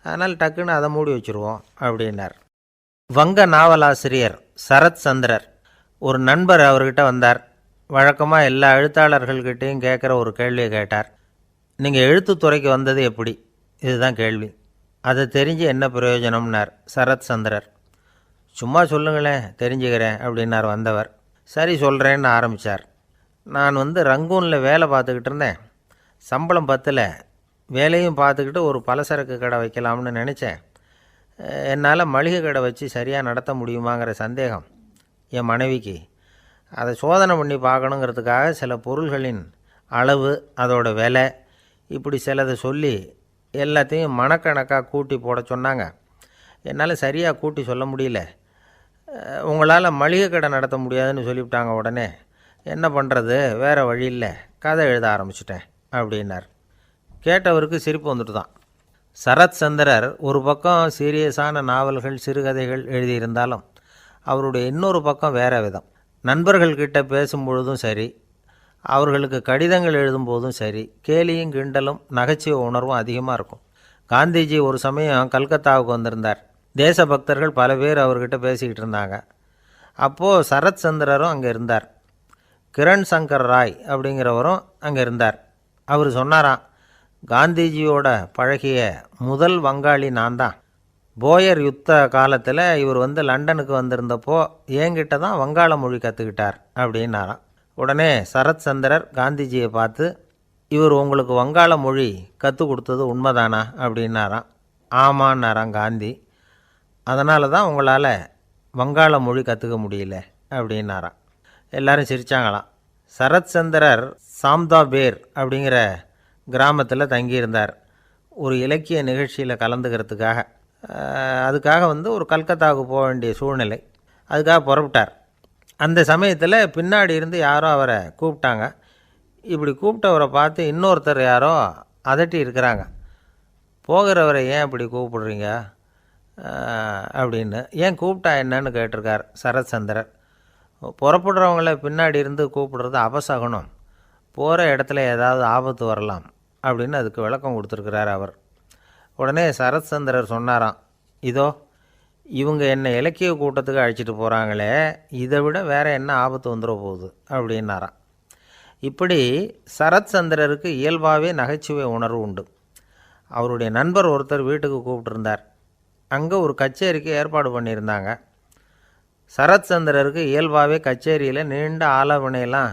அதனால் டக்குன்னு அதை மூடி வச்சுருவோம் அப்படின்னார். வங்க நாவலாசிரியர் சரத் சந்திரர் ஒரு நண்பர் அவர்கிட்ட வந்தார். வழக்கமாக எல்லா எழுத்தாளர்கள்கிட்டையும் கேட்குற ஒரு கேள்வியை கேட்டார். நீங்கள் எழுத்துத்துறைக்கு வந்தது எப்படி? இதுதான் கேள்வி. அதை தெரிஞ்சு என்ன பிரயோஜனம்னார் சரத் சந்திரர். சும்மா சொல்லுங்களேன், தெரிஞ்சுக்கிறேன் அப்படின்னார் வந்தவர். சரி சொல்கிறேன்னு ஆரம்பித்தார். நான் ரங்கூனில் வேலை பார்த்துக்கிட்டு இருந்தேன். சம்பளம் பத்தல, வேலையும் பார்த்துக்கிட்டு ஒரு பலசரக்கு கடை வைக்கலாம்னு நினச்சேன். என்னால் மளிகை கடை வச்சு சரியாக நடத்த முடியுமாங்கிற சந்தேகம் என் மனைவிக்கு. அதை சோதனை பண்ணி பார்க்கணுங்கிறதுக்காக சில பொருள்களின் அளவு, அதோட விலை, இப்படி சிலதை சொல்லி எல்லாத்தையும் மனக்கணக்காக கூட்டி போட சொன்னாங்க. என்னால் சரியாக கூட்டி சொல்ல முடியல. உங்களால் மளிகை கடை நடத்த முடியாதுன்னு சொல்லிவிட்டாங்க. உடனே என்ன பண்ணுறது, வேறு வழி இல்லை, கதை எழுத ஆரம்பிச்சிட்டேன் அப்படின்னார். கேட்டவருக்கு சிரிப்பு வந்துட்டு தான். சரத் சந்திரர் ஒரு பக்கம் சீரியஸான நாவல்கள், சிறுகதைகள் எழுதியிருந்தாலும் அவருடைய இன்னொரு பக்கம் வேறு விதம். நண்பர்கள்கிட்ட பேசும்பொழுதும் சரி, அவர்களுக்கு கடிதங்கள் எழுதும்போதும் சரி, கேலியும் கிண்டலும் நகைச்சுவை உணர்வும் அதிகமாக இருக்கும். காந்திஜி ஒரு சமயம் கல்கத்தாவுக்கு வந்திருந்தார். தேசபக்தர்கள் பல பேர் அவர்கிட்ட பேசிக்கிட்டு இருந்தாங்க. அப்போது சரத் சந்திரரும் அங்கே இருந்தார். கிரண் சங்கர் ராய் அப்படிங்கிறவரும் அங்கே இருந்தார். அவர் சொன்னாராம், காந்திஜியோட பழகிய முதல் வங்காளி நான் தான். போயர் யுத்த காலத்தில் இவர் லண்டனுக்கு வந்திருந்தப்போ என்கிட்ட தான் வங்காள மொழி கற்றுக்கிட்டார் அப்படின்னாராம். உடனே சரத் சந்திரர் காந்திஜியை பார்த்து, இவர் உங்களுக்கு வங்காள மொழி கற்றுக் கொடுத்தது உண்மைதானா அப்படின்னாராம். ஆமான்னாராம் காந்தி. அதனால தான் உங்களால் வங்காள மொழி கற்றுக்க முடியல அப்படின்னாராம். எல்லாரும் சிரித்தாங்களாம். சரத் சந்திரர் சாம்தாபேர் அப்படிங்கிற கிராமத்தில் தங்கியிருந்தார். ஒரு இலக்கிய நிகழ்ச்சியில் கலந்துக்கிறதுக்காக. அதுக்காக ஒரு கல்கத்தாவுக்கு போக வேண்டிய சூழ்நிலை. அதுக்காக புறப்பட்டார். அந்த சமயத்தில் பின்னாடி இருந்து யாரோ அவரை கூப்பிட்டாங்க. இப்படி கூப்பிட்டவரை பார்த்து இன்னொருத்தர் யாரோ அதட்டி இருக்கிறாங்க. போகிறவரை ஏன் இப்படி கூப்பிடுறீங்க அப்படின்னு. ஏன் கூப்பிட்டா என்னன்னு கேட்டிருக்கார் சரத் சந்திரர். புறப்படுறவங்கள பின்னாடி இருந்து கூப்பிடுறது அபசகுனம், போகிற இடத்துல ஏதாவது ஆபத்து வரலாம் அப்படின்னு அதுக்கு விளக்கம் கொடுத்துருக்கிறார் அவர். உடனே சரத் சந்திரர் சொன்னாராம், இதோ இவங்க என்னை இலக்கிய கூட்டத்துக்கு அழைச்சிட்டு போகிறாங்களே, இதை விட வேறு என்ன ஆபத்து வந்துட போகுது அப்படின்னாராம். இப்படி சரத் சந்திரருக்கு இயல்பாகவே நகைச்சுவை உணர்வு உண்டு. அவருடைய நண்பர் ஒருத்தர் வீட்டுக்கு கூப்பிட்டுருந்தார். அங்கே ஒரு கச்சேரிக்கு ஏற்பாடு பண்ணியிருந்தாங்க. சரத் சந்திரருக்கு இயல்பாகவே கச்சேரியில் நீண்ட ஆலோசனையெல்லாம்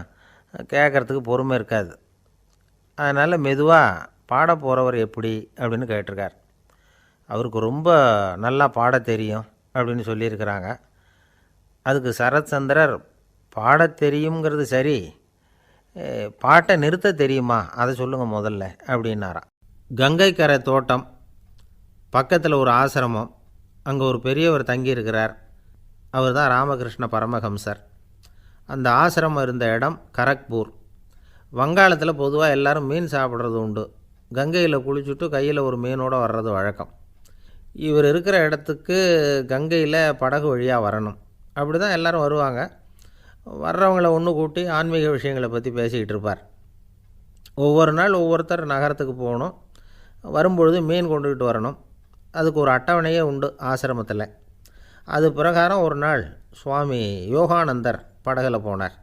கேட்குறதுக்கு பொறுமை இருக்காது. அதனால் மெதுவாக பாட போகிறவர் எப்படி அப்படின்னு கேட்டிருக்கார். அவருக்கு ரொம்ப நல்லா பாட தெரியும் அப்படின்னு சொல்லியிருக்கிறாங்க. அதுக்கு சரத் சந்திரர், பாட தெரியுங்கிறது சரி, பாட்டை நிறுத்த தெரியுமா, அதை சொல்லுங்கள் முதல்ல அப்படின்னாராம். கங்கை கரை தோட்டம் பக்கத்தில் ஒரு ஆசிரமம், அங்கே ஒரு பெரியவர் தங்கியிருக்கிறார். அவர் தான் ராமகிருஷ்ண பரமஹம்சர். அந்த ஆசிரமம் இருந்த இடம் கரக்பூர். வங்காளத்தில் பொதுவாக எல்லோரும் மீன் சாப்பிட்றது உண்டு. கங்கையில் குளிச்சுட்டு கையில் ஒரு மீனோடு வர்றது வழக்கம். இவர் இருக்கிற இடத்துக்கு கங்கையில் படகு வழியாக வரணும். அப்படி தான் எல்லோரும் வருவாங்க. வர்றவங்கள ஒன்று கூட்டி ஆன்மீக விஷயங்களை பற்றி பேசிக்கிட்டு இருப்பார். ஒவ்வொரு நாள் ஒவ்வொருத்தர் நகரத்துக்கு போகணும். வரும்பொழுது மீன் கொண்டுக்கிட்டு வரணும். அதுக்கு ஒரு அட்டவணையே உண்டு ஆசிரமத்தில். அது பிரகாரம் ஒரு நாள் சுவாமி யோகானந்தர் படகில் போனார்.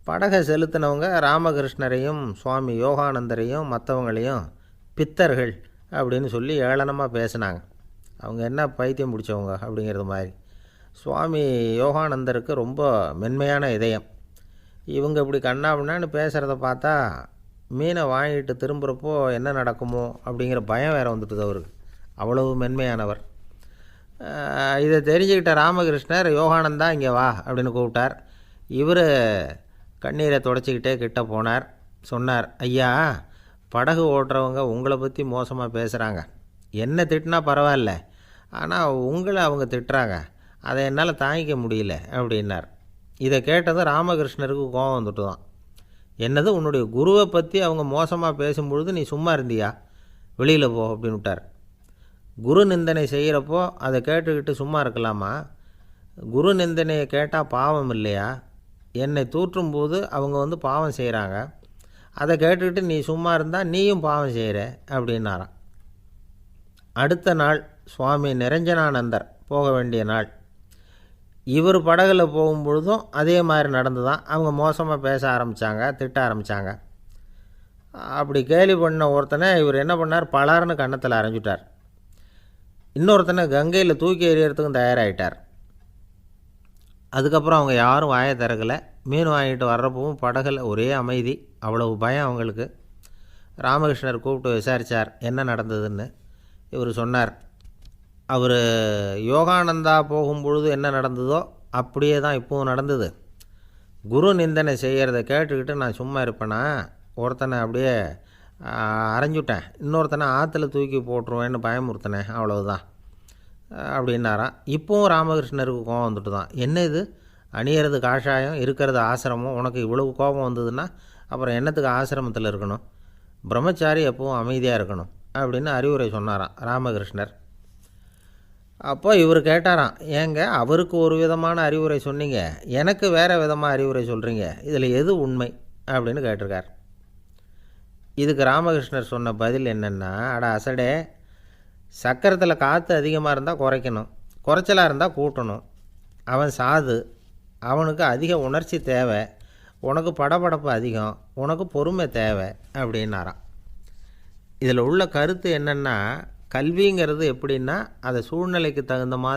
படகை செலுத்தினவங்க ராமகிருஷ்ணரையும் சுவாமி யோகானந்தரையும் மற்றவங்களையும் பித்தர்கள் அப்படின்னு சொல்லி ஏளனமாக பேசினாங்க. அவங்க என்ன பைத்தியம் பிடிச்சவங்க அப்படிங்கிறது மாதிரி. சுவாமி யோகானந்தருக்கு ரொம்ப மென்மையான இதயம். இவங்க இப்படி கண்ணாபின்னான்னு பேசுகிறத பார்த்தா மீனை வாங்கிட்டு திரும்புகிறப்போ என்ன நடக்குமோ அப்படிங்கிற பயம் வேறு வந்துட்டுது அவருக்கு. அவ்வளவு மென்மையானவர். இதை தெரிஞ்சுக்கிட்ட ராமகிருஷ்ணர், யோகானந்தா இங்கே வா அப்படின்னு கூப்பிட்டார். இவர் கண்ணீரை தொடச்சிக்கிட்டே கிட்ட போனார். சொன்னார், ஐயா, படகு ஓட்டுறவங்க உங்களை பற்றி மோசமாக பேசுகிறாங்க. என்ன திட்டினா பரவாயில்ல, ஆனால் உங்களை அவங்க திட்டுறாங்க, அதை என்னால் தாங்கிக்க முடியல அப்படின்னார். இதை கேட்டதும் ராமகிருஷ்ணருக்கு கோபம் வந்துட்டு தான். என்னது, உன்னுடைய குருவை பற்றி அவங்க மோசமாக பேசும்பொழுது நீ சும்மா இருந்தியா, வெளியில் போ அப்படின்னு விட்டார். குரு நிந்தனை செய்கிறப்போ அதை கேட்டுக்கிட்டு சும்மா இருக்கலாமா? குரு நிந்தனையை கேட்டால் பாவம் இல்லையா? என்னை தூற்றும்போது அவங்க பாவம் செய்கிறாங்க, அதை கேட்டுக்கிட்டு நீ சும்மா இருந்தால் நீயும் பாவம் செய்கிற அப்படின்னாராம். அடுத்த நாள் சுவாமி நிரஞ்சனானந்தர் போக வேண்டிய நாள். இவர் படகுல போகும்பொழுதும் அதே மாதிரி நடந்து தான். அவங்க மோசமாக பேச ஆரம்பித்தாங்க, திட்ட ஆரம்பித்தாங்க. அப்படி கேலி பண்ண ஒருத்தனை இவர் என்ன பண்ணார், பலார்னு கன்னத்தில் அரைஞ்சிட்டார். இன்னொருத்தனை கங்கையில் தூக்கி எறியறதுக்கும் தயாராகிட்டார். அதுக்கப்புறம் அவங்க யாரும் வாயை திறக்கலை. மீன் வாங்கிட்டு வர்றப்பவும் படகுல ஒரே அமைதி. அவ்வளவு பயம் அவங்களுக்கு. ராமகிருஷ்ணர் கூப்பிட்டு விசாரித்தார் என்ன நடந்ததுன்னு. இவர் சொன்னார், அவர் யோகானந்தா போகும்பொழுது என்ன நடந்ததோ அப்படியே தான் இப்போவும் நடந்தது. குரு நிந்தனை செய்கிறத கேட்டுக்கிட்டு நான் சும்மா இருப்பேனா? ஒருத்தனை அப்படியே அரைஞ்சுட்டேன், இன்னொருத்தனை ஆற்றுல தூக்கி போட்டுருவேன்னு பயமுறுத்தினேன், அவ்வளவுதான் அப்படின்னாராம். இப்போவும் ராமகிருஷ்ணருக்கு கோபம் வந்துட்டு தான். என்ன இது, அணியறது காஷாயம், இருக்கிறது ஆசிரமம், உனக்கு இவ்வளவு கோபம் வந்ததுன்னா அப்புறம் என்னத்துக்கு ஆசிரமத்தில் இருக்கணும்? பிரம்மச்சாரி எப்பவும் அமைதியாக இருக்கணும் அப்படின்னு அறிவுரை சொன்னாராம் ராமகிருஷ்ணர். அப்போ இவர் கேட்டாராம், ஏங்க அவருக்கு ஒரு விதமான அறிவுரை சொன்னீங்க, எனக்கு வேறு விதமாக அறிவுரை சொல்கிறீங்க, இதில் எது உண்மை அப்படின்னு கேட்டிருக்கார். இதுக்கு ராமகிருஷ்ணர் சொன்ன பதில் என்னென்னா, அட அசடே, சக்கரத்தில் காற்று அதிகமாக இருந்தால் குறைக்கணும், குறைச்சலாக இருந்தால் கூட்டணும். அவன் சாது, அவனுக்கு அதிக உணர்ச்சி தேவை, உனக்கு படபடப்பு அதிகம், உனக்கு பொறுமை தேவை அப்படின்னாராம். இதில் உள்ள கருத்து என்னென்னா, கல்விங்கிறது எப்படின்னா அதை சூழ்நிலைக்கு தகுந்த மாதிரி